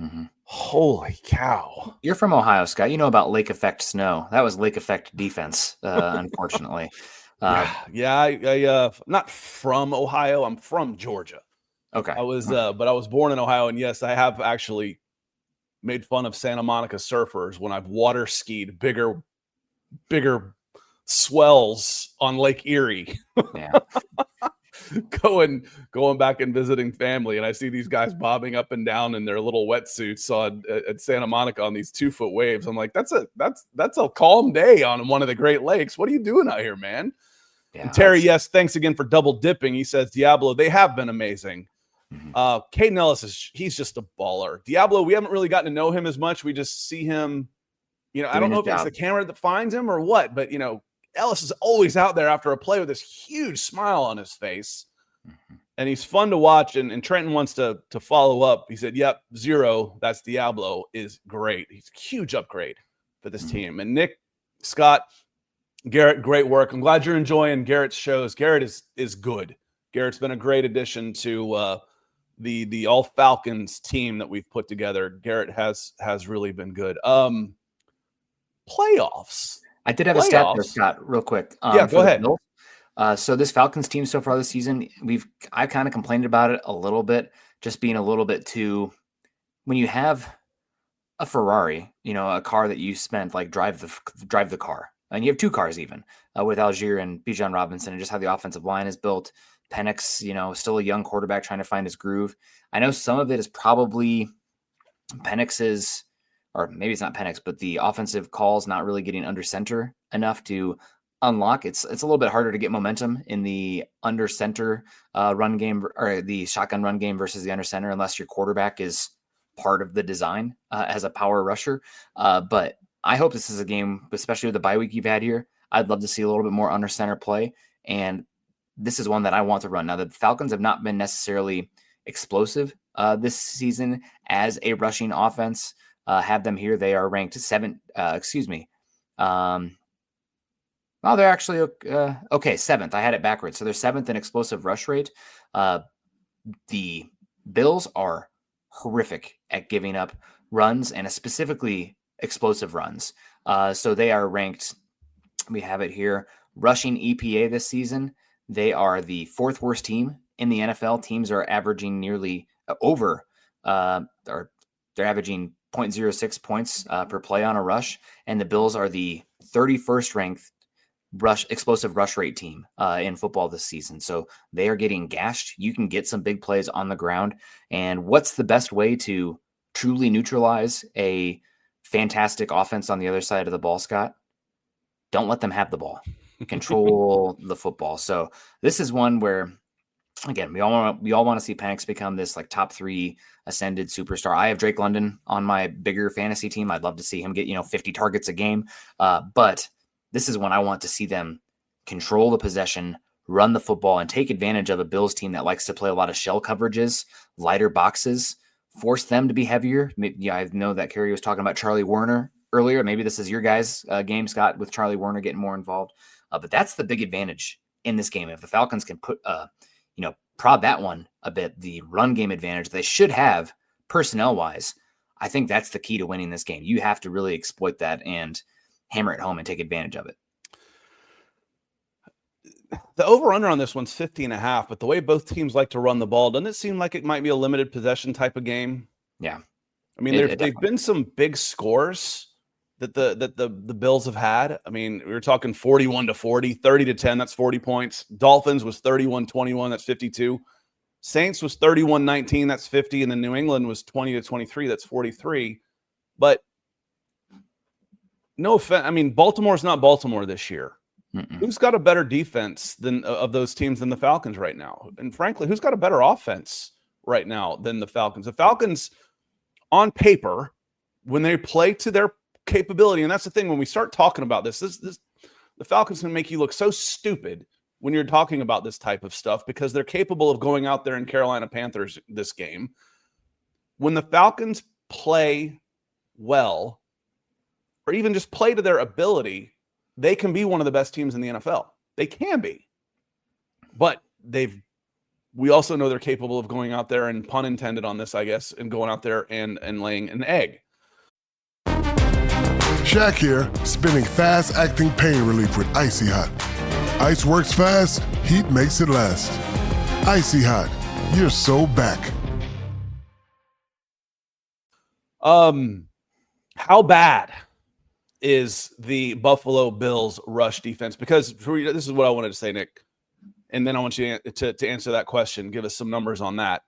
S9: Mm-hmm. Holy cow.
S10: You're from Ohio, Scott. You know about lake effect snow. That was lake effect defense, unfortunately.
S9: I'm not from Ohio. I'm from Georgia.
S10: Okay.
S9: But I was born in Ohio, and yes, I have actually made fun of Santa Monica surfers when I've water skied bigger swells on Lake Erie.
S10: Yeah.
S9: going back and visiting family, and I see these guys bobbing up and down in their little wetsuits at Santa Monica on these 2-foot waves. I'm like, that's a calm day on one of the Great Lakes. What are you doing out here, man? Yeah, and Terry, yes, thanks again for double dipping. He says, Diablo, they have been amazing. Mm-hmm. Caden Ellis he's just a baller. Diablo, we haven't really gotten to know him as much. We just see him, I don't know if it's the camera that finds him or what, but Ellis is always out there after a play with this huge smile on his face. Mm-hmm. And he's fun to watch. And Trenton wants to follow up. He said, yep, 0, that's Diablo, is great. He's a huge upgrade for this team. And Nick, Scott, Garrett, great work. I'm glad you're enjoying Garrett's shows. Garrett is good. Garrett's been a great addition to the All Falcons team that we've put together. Garrett has really been good. Playoffs.
S10: I did have a stat there, Scott, real quick.
S9: Go ahead.
S10: So this Falcons team so far this season, I kind of complained about it a little bit, just being a little bit too, when you have a Ferrari, a car that you spent like drive the car, and you have 2 cars even with Algier and Bijan Robinson, and just how the offensive line is built. Penix, still a young quarterback trying to find his groove. I know some of it is probably Penix's, or maybe it's not Penix, but the offensive calls not really getting under center enough to unlock. It's a little bit harder to get momentum in the under center run game, or the shotgun run game versus the under center, unless your quarterback is part of the design as a power rusher. But I hope this is a game, especially with the bye week you've had here. I'd love to see a little bit more under center play. And this is one that I want to run. Now, the Falcons have not been necessarily explosive this season as a rushing offense. Have them here. They are ranked 7th. They're actually okay. 7th. I had it backwards. So they're 7th in explosive rush rate. The Bills are horrific at giving up runs, and specifically explosive runs. So they are ranked. We have it here. Rushing EPA this season. They are the 4th worst team in the NFL, teams are averaging nearly over, or they're averaging 0.06 points per play on a rush, and the Bills are the 31st ranked explosive rush rate team in football this season. So they are getting gashed. You can get some big plays on the ground. And what's the best way to truly neutralize a fantastic offense on the other side of the ball, Scott? Don't let them have the ball. Control the football. So this is one where, again, we all want to see Penix become this like top 3 ascended superstar. I have Drake London on my bigger fantasy team. I'd love to see him get 50 targets a game. But this is when I want to see them control the possession, run the football, and take advantage of a Bills team that likes to play a lot of shell coverages, lighter boxes, force them to be heavier. Yeah, I know that Kerry was talking about Charlie Warner earlier. Maybe this is your guys' game, Scott, with Charlie Warner getting more involved. But that's the big advantage in this game. If the Falcons can put, prod that one a bit, the run game advantage they should have personnel-wise, I think that's the key to winning this game. You have to really exploit that and hammer it home and take advantage of it.
S9: The over-under on this one's 50.5, but the way both teams like to run the ball, doesn't it seem like it might be a limited possession type of game?
S10: Yeah.
S9: I mean, there've been some big scores that the Bills have had. I mean, we were talking 41-40, 30-10, that's 40 points. Dolphins was 31-21, that's 52. Saints was 31-19, that's 50, and then New England was 20-23, that's 43. But no offense, I mean, Baltimore's not Baltimore this year. Who's got a better defense of those teams than the Falcons right now? And frankly, who's got a better offense right now than the Falcons? The Falcons, on paper, when they play to their capability, and that's the thing when we start talking about this, the Falcons can make you look so stupid when you're talking about this type of stuff because they're capable of going out there and Carolina Panthers this game. When the Falcons play well, or even just play to their ability, they can be one of the best teams in the NFL. They can be. But we also know they're capable of going out there, and pun intended on this, I guess, and going out there and laying an egg.
S13: Shaq here, spinning fast-acting pain relief with Icy Hot. Ice works fast, heat makes it last. Icy Hot, you're so back.
S9: How bad is the Buffalo Bills rush defense? Because this is what I wanted to say, Nick, and then I want you to answer that question. Give us some numbers on that,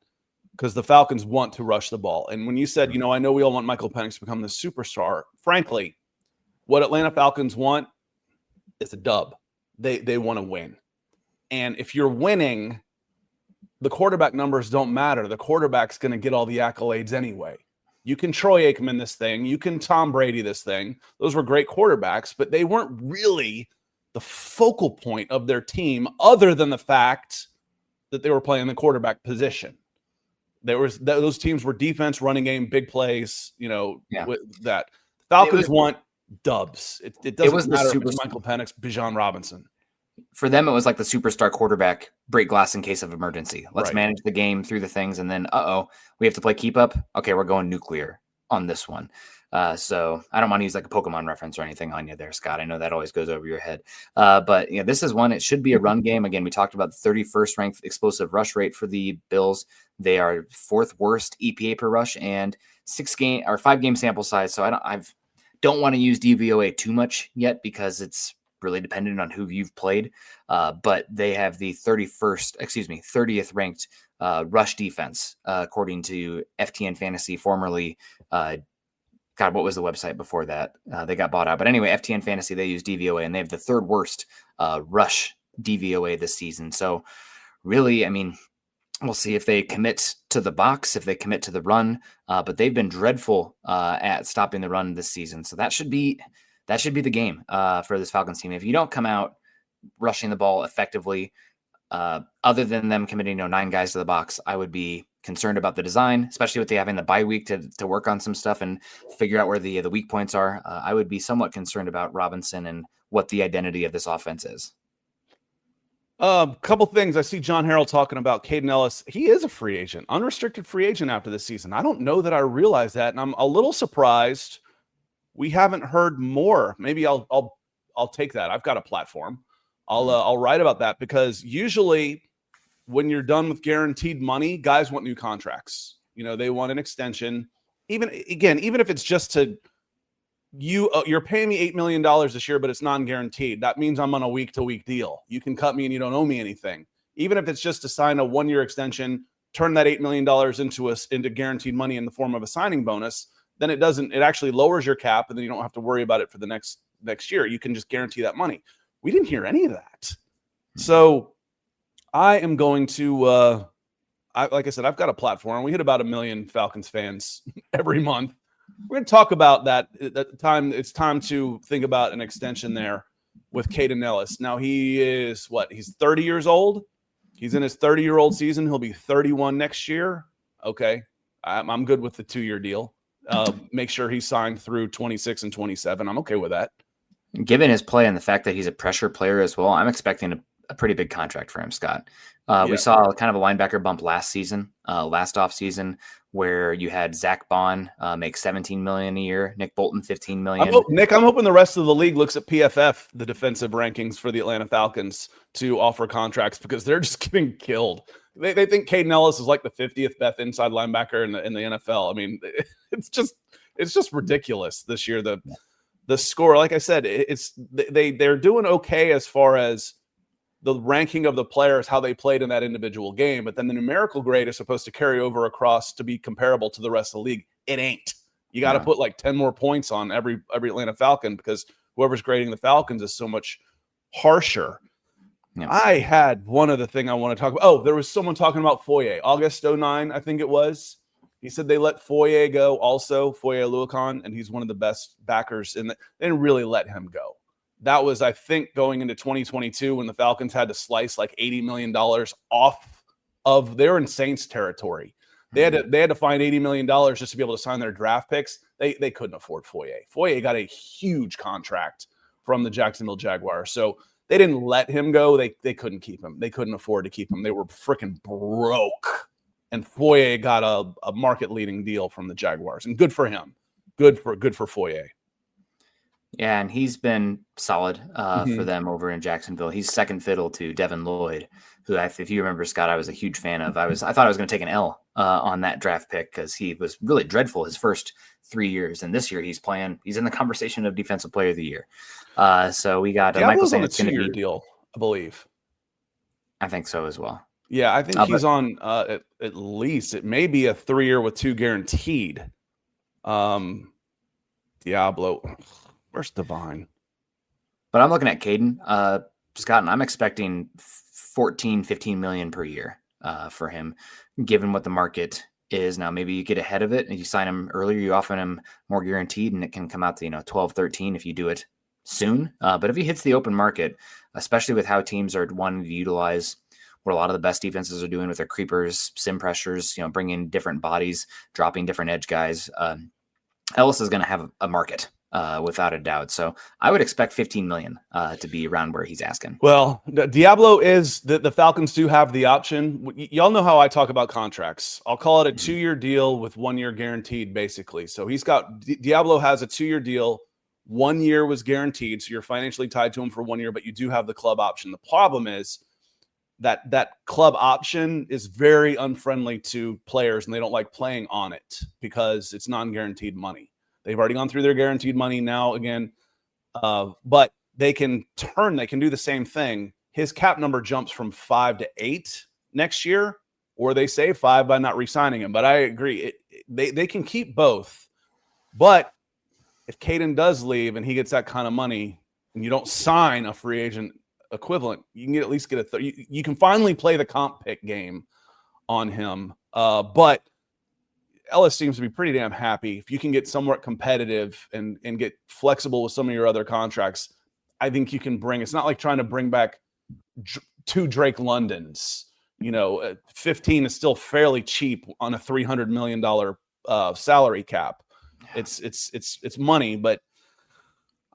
S9: because the Falcons want to rush the ball. And when you said, I know we all want Michael Penix to become the superstar, frankly, what Atlanta Falcons want is a dub. They want to win. And if you're winning, the quarterback numbers don't matter. The quarterback's going to get all the accolades anyway. You can Troy Aikman this thing. You can Tom Brady this thing. Those were great quarterbacks, but they weren't really the focal point of their team other than the fact that they were playing the quarterback position. Those teams were defense, running game, big plays, with that. Falcons want dubs. It doesn't matter if it's Michael Penix, Bijan Robinson.
S10: For them, it was like the superstar quarterback break glass in case of emergency. Let's manage the game through the things, and then, we have to play keep up. Okay, we're going nuclear on this one. So I don't want to use like a Pokemon reference or anything on you there, Scott. I know that always goes over your head. But this is one. It should be a run game. Again, we talked about the 31st ranked explosive rush rate for the Bills. They are 4th worst EPA per rush and 5-game sample size. So I don't want to use DVOA too much yet because it's really dependent on who you've played. But they have the 30th ranked rush defense, according to FTN Fantasy, formerly, what was the website before that? They got bought out. But anyway, FTN Fantasy, they use DVOA, and they have the 3rd worst rush DVOA this season. So really, we'll see if they commit to the box, if they commit to the run, but they've been dreadful at stopping the run this season. So that should be the game for this Falcons team. If you don't come out rushing the ball effectively, other than them committing 9 guys to the box, I would be concerned about the design, especially with they having the bye week to work on some stuff and figure out where the weak points are. I would be somewhat concerned about Robinson and what the identity of this offense is.
S9: Couple things. I see John Harrell talking about Caden Ellis. He is a free agent, unrestricted free agent after this season. I don't know that I realized that, and I'm a little surprised we haven't heard more. Maybe I'll take that. I've got a platform. I'll write about that, because usually when you're done with guaranteed money, guys want new contracts. They want an extension. Even if it's just to you're paying me $8 million this year, but it's non-guaranteed. That means I'm on a week-to-week deal. You can cut me and you don't owe me anything. Even if it's just to sign a 1-year extension, turn that $8 million into guaranteed money in the form of a signing bonus, then it actually lowers your cap, and then you don't have to worry about it for the next year. You can just guarantee that money. We didn't hear any of that. So I am going to, like I said, I've got a platform. We hit about 1 million Falcons fans every month. We're going to talk about that at the time. It's time to think about an extension there with Caden Ellis. Now he is he's 30 years old. He's in his 30-year-old season. He'll be 31 next year. Okay. I'm good with the 2-year deal. Make sure he's signed through 26 and 27. I'm okay with that.
S10: Given his play and the fact that he's a pressure player as well, I'm expecting a pretty big contract for him, Scott. We saw kind of a linebacker bump last off season, where you had Zach Bond make $17 million a year, Nick Bolton $15 million.
S9: I'm hoping the rest of the league looks at PFF, the defensive rankings for the Atlanta Falcons, to offer contracts, because they're just getting killed. They think Caden Ellis is like the 50th best inside linebacker in the NFL. I mean, it's just ridiculous this year. The score, like I said, they're doing okay as far as the ranking of the players, how they played in that individual game, but then the numerical grade is supposed to carry over across to be comparable to the rest of the league. It ain't. You got to put like 10 more points on every Atlanta Falcon, because whoever's grading the Falcons is so much harsher. Yeah. I had one other thing I want to talk about. Oh, there was someone talking about Foye. August 09, I think it was. He said they let Foye go also, Foye Oluokun, and he's one of the best backers they didn't really let him go. That was, I think, going into 2022 when the Falcons had to slice like $80 million off of their in Saints territory. They had to find $80 million just to be able to sign their draft picks. They couldn't afford Foye. Foye got a huge contract from the Jacksonville Jaguars. So they didn't let him go. They couldn't keep him. They couldn't afford to keep him. They were freaking broke. And Foye got a market-leading deal from the Jaguars. And good for him. Good for Foye.
S10: Yeah, and he's been solid for them over in Jacksonville. He's second fiddle to Devin Lloyd, who, if you remember, Scott, I was a huge fan of. I thought I was going to take an L on that draft pick, because he was really dreadful his first 3 years, and this year he's in the conversation of Defensive Player of the Year. So we got Michael saying it's going to be a
S9: deal, I believe.
S10: I think so as well.
S9: Yeah, I think he's on at least it may be a 3-year with 2 guaranteed. Diablo. Where's Divine?
S10: But I'm looking at Caden, Scott, and I'm expecting 15 million per year for him, given what the market is now. Maybe you get ahead of it and you sign him earlier, you offer him more guaranteed, and it can come out to 12, 13 if you do it soon. But if he hits the open market, especially with how teams are wanting to utilize what a lot of the best defenses are doing with their creepers, sim pressures, bringing different bodies, dropping different edge guys, Ellis is going to have a market. Without a doubt. So I would expect 15 million to be around where he's asking.
S9: Well, Diablo is the Falcons do have the option. Y'all know how I talk about contracts. I'll call it a 2-year deal with 1 year guaranteed, basically. So Diablo has a 2-year deal. 1 year was guaranteed. So you're financially tied to him for 1 year, but you do have the club option. The problem is that club option is very unfriendly to players, and they don't like playing on it because it's non-guaranteed money. They've already gone through their guaranteed money now again, but they can do the same thing. His cap number jumps from 5 to 8 next year, or they save 5 by not re-signing him. But I agree. They can keep both. But if Caden does leave and he gets that kind of money and you don't sign a free agent equivalent, you can at least get you can finally play the comp pick game on him. But Ellis seems to be pretty damn happy. If you can get somewhat competitive and get flexible with some of your other contracts, I think you can it's not like trying to bring back 2 Drake Londons. 15 is still fairly cheap on a $300 million salary cap. It's money, but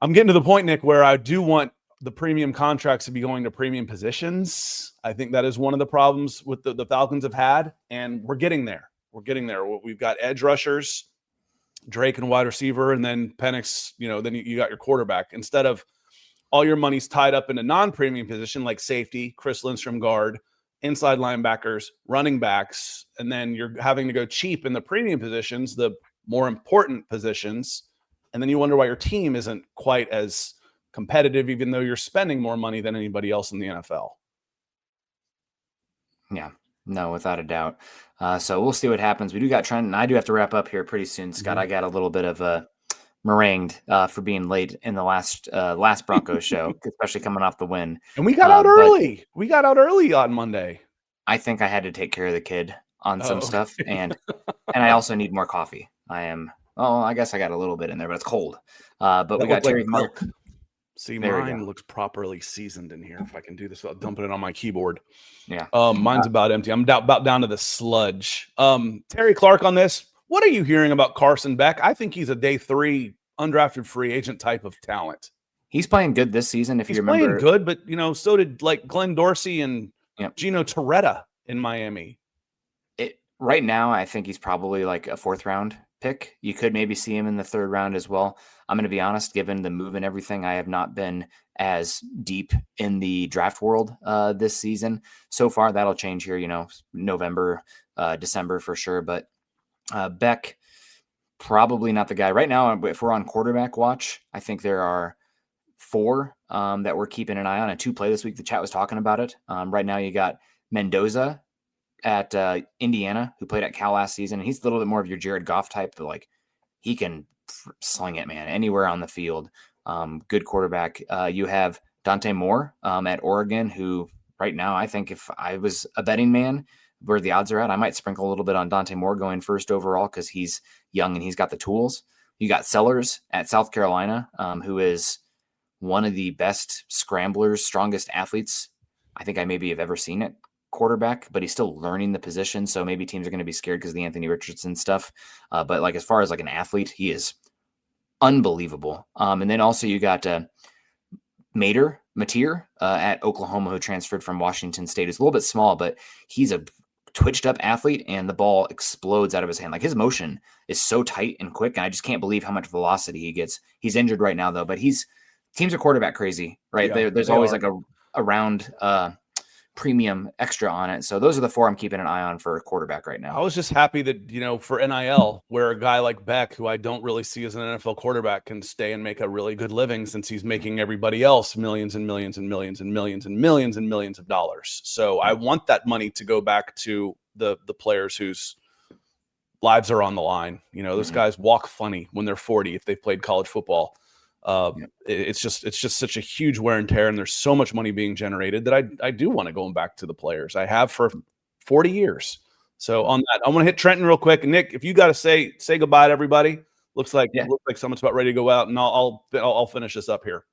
S9: I'm getting to the point, Nick, where I do want the premium contracts to be going to premium positions. I think that is one of the problems with the Falcons have had, and we're getting there. We've got edge rushers, Drake and wide receiver, and then Penix, then you got your quarterback. Instead of all your money's tied up in a non-premium position like safety, Chris Lindstrom guard, inside linebackers, running backs, and then you're having to go cheap in the premium positions, the more important positions. And then you wonder why your team isn't quite as competitive, even though you're spending more money than anybody else in the NFL.
S10: Yeah, no, without a doubt. So we'll see what happens. We do got Trent, and I do have to wrap up here pretty soon. Scott, I got a little bit of a meringued for being late in the last Broncos show, especially coming off the win.
S9: And we got out early. We got out early on Monday.
S10: I think I had to take care of the kid on some stuff, and I also need more coffee. I guess I got a little bit in there, but it's cold. But we got Terry Clark.
S9: See, mine looks properly seasoned in here. If I can do this without dumping it on my keyboard.
S10: Yeah.
S9: Mine's about empty. I'm about down to the sludge. Terry Clark on this. What are you hearing about Carson Beck? I think he's a day 3 undrafted free agent type of talent.
S10: He's playing good this season. If you remember,
S9: he's playing good, but so did like Glenn Dorsey and Gino Torretta in Miami.
S10: Right now, I think he's probably like a 4th round pick. You could maybe see him in the 3rd round as well. I'm going to be honest, given the move and everything, I have not been as deep in the draft world this season so far. That'll change here, November, December for sure. But Beck, probably not the guy right now. If we're on quarterback watch, I think there are 4 that we're keeping an eye on, and 2 play this week. The chat was talking about it. Right now you got Mendoza at Indiana, who played at Cal last season. And he's a little bit more of your Jared Goff type, but like he can sling it, man, anywhere on the field. Good quarterback. You have Dante Moore at Oregon, who right now, I think if I was a betting man where the odds are at, I might sprinkle a little bit on Dante Moore going 1st overall because he's young and he's got the tools. You got Sellers at South Carolina, who is one of the best scramblers, strongest athletes I think I maybe have ever seen at quarterback, but he's still learning the position. So maybe teams are going to be scared because of the Anthony Richardson stuff. But like, as far as like an athlete, he is unbelievable. And then also you got Mateer at Oklahoma, who transferred from Washington State. Is a little bit small, but he's a twitched up athlete and the ball explodes out of his hand. Like his motion is so tight and quick. And I just can't believe how much velocity he gets. He's injured right now though, but teams are quarterback crazy, right?
S9: Yeah,
S10: there's always like a round premium extra on it. So those are the 4 I'm keeping an eye on for a quarterback right now.
S9: I was just happy that, for NIL, where a guy like Beck, who I don't really see as an NFL quarterback, can stay and make a really good living since he's making everybody else millions and millions and millions and millions and millions and millions of dollars. So I want that money to go back to the players whose lives are on the line. Those guys walk funny when they're 40 if they've played college football. It's just such a huge wear and tear, and there's so much money being generated that I do want to go back to the players. I have for 40 years. So on that, I want to hit Trenton real quick. Nick, if you got to say goodbye to everybody, looks like someone's about ready to go out, and I'll finish this up here.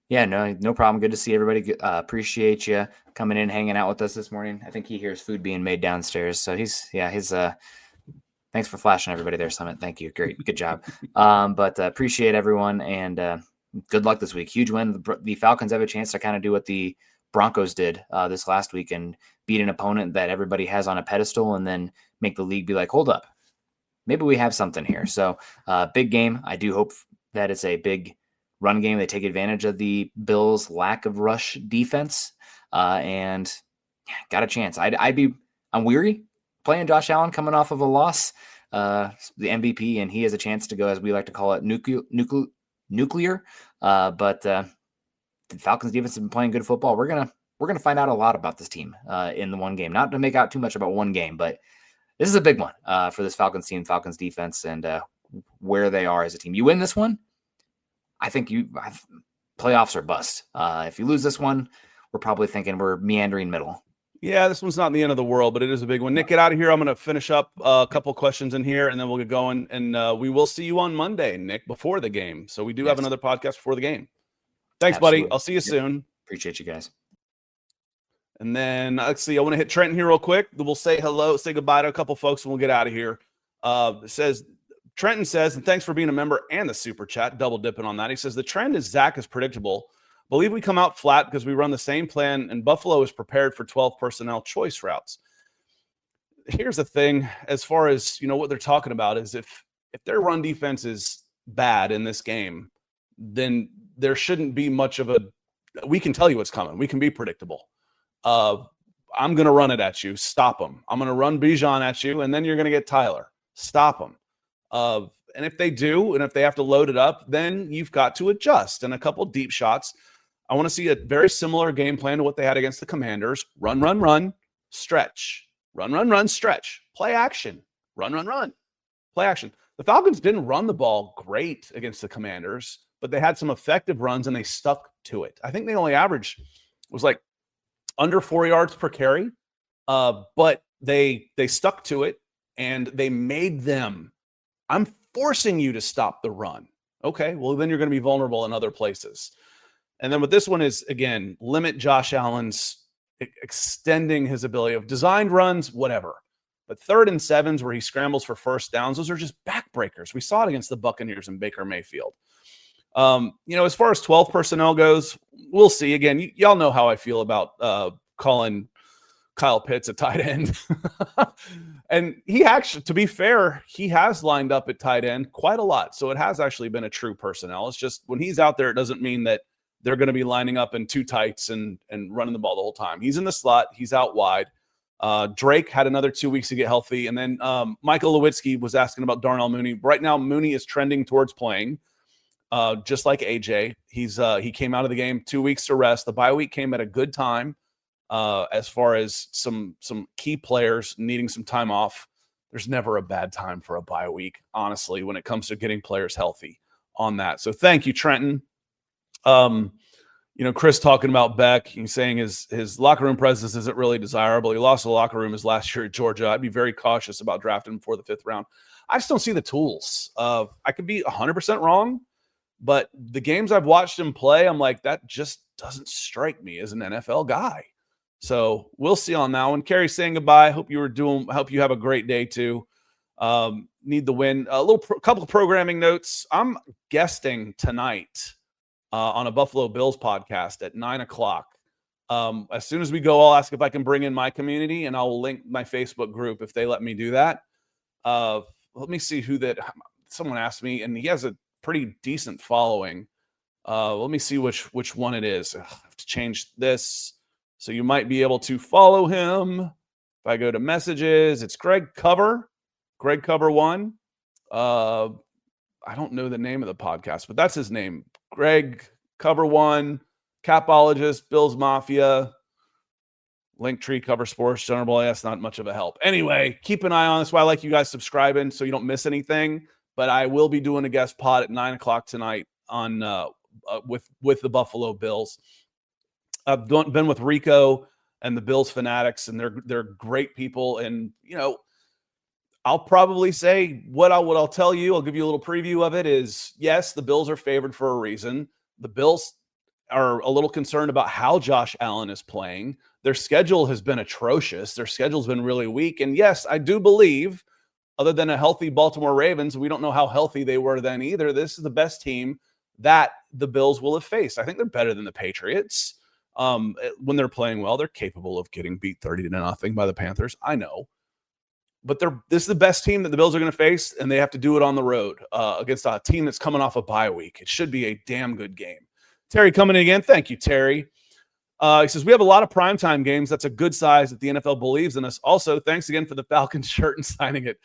S10: Yeah, no problem. Good to see everybody. Appreciate you coming in, hanging out with us this morning. I think he hears food being made downstairs, so thanks for flashing everybody there, Summit. Thank you. Great. Good job. But appreciate everyone, and good luck this week. Huge win. The Falcons have a chance to kind of do what the Broncos did this last week and beat an opponent that everybody has on a pedestal and then make the league be like, hold up, maybe we have something here. So big game. I do hope that it's a big run game. They take advantage of the Bills' lack of rush defense and got a chance. I'm weary playing Josh Allen coming off of a loss, the MVP, and he has a chance to go, as we like to call it, nuclear. But the Falcons defense have been playing good football. We're gonna find out a lot about this team in the one game. Not to make out too much about one game, but this is a big one for this Falcons team, Falcons defense, and where they are as a team. You win this one, I think playoffs are bust. If you lose this one, we're probably thinking we're meandering middle.
S9: Yeah, this one's not the end of the world, but it is a big one. Nick, get out of here. I'm going to finish up a couple questions in here, and then we'll get going. And we will see you on Monday, Nick, before the game. So we do have another podcast before the game. Thanks,
S10: Absolutely.
S9: buddy. I'll see you soon.
S10: Appreciate you guys.
S9: And then let's see. I want to hit Trenton here real quick. We'll say hello, say goodbye to a couple folks, and we'll get out of here. Trenton says, and thanks for being a member and the super chat, double dipping on that. He says, the trend is Zach is predictable. Believe we come out flat because we run the same plan and Buffalo is prepared for 12 personnel choice routes. Here's the thing, as far as, what they're talking about is if their run defense is bad in this game, then there shouldn't be much of we can tell you what's coming. We can be predictable. I'm going to run it at you. Stop them. I'm going to run Bijan at you, and then you're going to get Tyler. Stop them. And if they do, and if they have to load it up, then you've got to adjust. And a couple deep shots. I want to see a very similar game plan to what they had against the Commanders. Run, run, run, stretch. Run, run, run, stretch. Play action. Run, run, run. Play action. The Falcons didn't run the ball great against the Commanders, but they had some effective runs, and they stuck to it. I think they only averaged was like under 4 yards per carry, but they stuck to it, and they made them. I'm forcing you to stop the run. Okay, well, then you're going to be vulnerable in other places. And then with this one is, again, limit Josh Allen's extending his ability of designed runs, whatever. But 3rd and 7s where he scrambles for first downs, those are just backbreakers. We saw it against the Buccaneers and Baker Mayfield. As far as 12 personnel goes, we'll see. Again, y'all know how I feel about calling Kyle Pitts a tight end. And he actually, to be fair, he has lined up at tight end quite a lot. So it has actually been a true personnel. It's just when he's out there, it doesn't mean that they're going to be lining up in two tights and running the ball the whole time. He's in the slot. He's out wide. Drake had another 2 weeks to get healthy. And then Michael Lewitzki was asking about Darnell Mooney. Right now, Mooney is trending towards playing, just like AJ. He came out of the game 2 weeks to rest. The bye week came at a good time as far as some key players needing some time off. There's never a bad time for a bye week, honestly, when it comes to getting players healthy on that. So thank you, Trenton. Chris talking about Beck, he's saying his locker room presence isn't really desirable. He lost the locker room his last year at Georgia. I'd be very cautious about drafting him before the 5th round. I just don't see the tools. I could be 100% wrong, but the games I've watched him play, I'm like, that just doesn't strike me as an NFL guy. So we'll see on that one. Carrie saying goodbye. Hope you have a great day too. Need the win. Couple of programming notes. I'm guesting tonight on a Buffalo Bills podcast at 9:00. As soon as we go, I'll ask if I can bring in my community, and I'll link my Facebook group if they let me do that. Let me see who that. Someone asked me, and he has a pretty decent following. Let me see which one it is. I have to change this, so you might be able to follow him. If I go to messages, it's Greg Cover 1. I don't know the name of the podcast, but that's his name. Greg Cover 1, Capologist, Bills Mafia, Linktree, Cover Sports, General Boy. That's not much of a help. Anyway, keep an eye on this. Why I like you guys subscribing so you don't miss anything. But I will be doing a guest pod at 9:00 tonight on with the Buffalo Bills. I've been with Rico and the Bills fanatics, and they're great people. And I'll probably say what I'll tell you. I'll give you a little preview of it. Is yes, the Bills are favored for a reason. The Bills are a little concerned about how Josh Allen is playing. Their schedule has been atrocious. Their schedule's been really weak. And yes, I do believe, other than a healthy Baltimore Ravens, we don't know how healthy they were then either. This is the best team that the Bills will have faced. I think they're better than the Patriots. When they're playing well, they're capable of getting beat 30-0 by the Panthers. I know. But this is the best team that the Bills are going to face, and they have to do it on the road against a team that's coming off a bye week. It should be a damn good game. Terry coming in again. Thank you, Terry. He says, we have a lot of primetime games. That's a good size that the NFL believes in us. Also, thanks again for the Falcons shirt and signing it.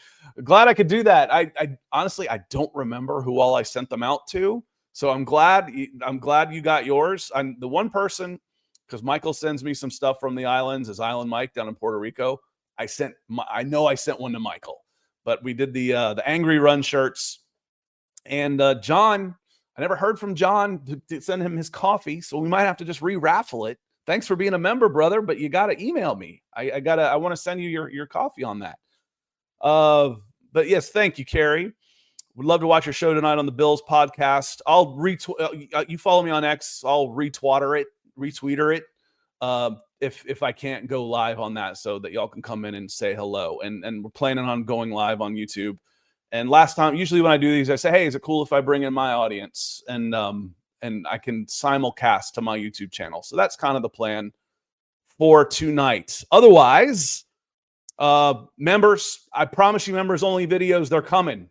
S9: Glad I could do that. I honestly, I don't remember who all I sent them out to. So I'm glad you got yours. I'm the one person, because Michael sends me some stuff from the islands, his Island Mike down in Puerto Rico. I know I sent one to Michael, but we did the Angry Run shirts. And John, I never heard from John to send him his coffee, so we might have to just re-raffle it. Thanks for being a member, brother, but you got to email me. I want to send you your coffee on that. But yes, thank you, Carrie. Would love to watch your show tonight on the Bills podcast. I'll you follow me on X. I'll retweeter it. If I can't go live on that, so that y'all can come in and say hello. And we're planning on going live on YouTube. And last time, usually when I do these, I say, hey, is it cool if I bring in my audience? And I can simulcast to my YouTube channel. So that's kind of the plan for tonight. Otherwise, members, I promise you, members only videos, they're coming.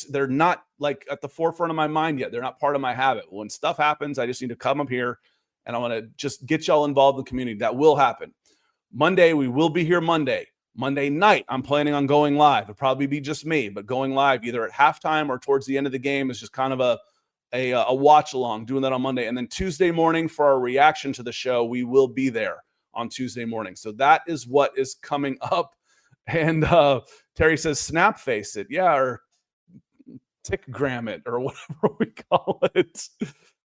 S9: They're not like at the forefront of my mind yet. They're not part of my habit. When stuff happens, I just need to come up here and I want to just get y'all involved in the community. That will happen. Monday, we will be here Monday. Monday night, I'm planning on going live. It'll probably be just me, but going live either at halftime or towards the end of the game is just kind of a watch along, doing that on Monday. And then Tuesday morning for our reaction to the show, we will be there on Tuesday morning. So that is what is coming up. And Terry says, snap face it. Yeah, or tickgram it or whatever we call it.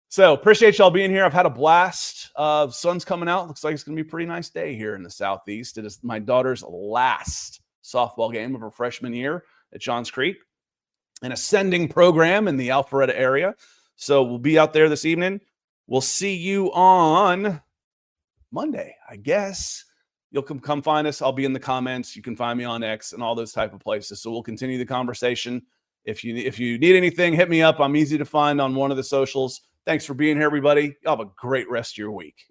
S9: So appreciate y'all being here. I've had a blast. Sun's coming out. Looks like it's going to be a pretty nice day here in the Southeast. It is my daughter's last softball game of her freshman year at Johns Creek, an ascending program in the Alpharetta area. So we'll be out there this evening. We'll see you on Monday, I guess. You'll come find us. I'll be in the comments. You can find me on X and all those type of places. So we'll continue the conversation. If you need anything, hit me up. I'm easy to find on one of the socials. Thanks for being here, everybody. Y'all have a great rest of your week.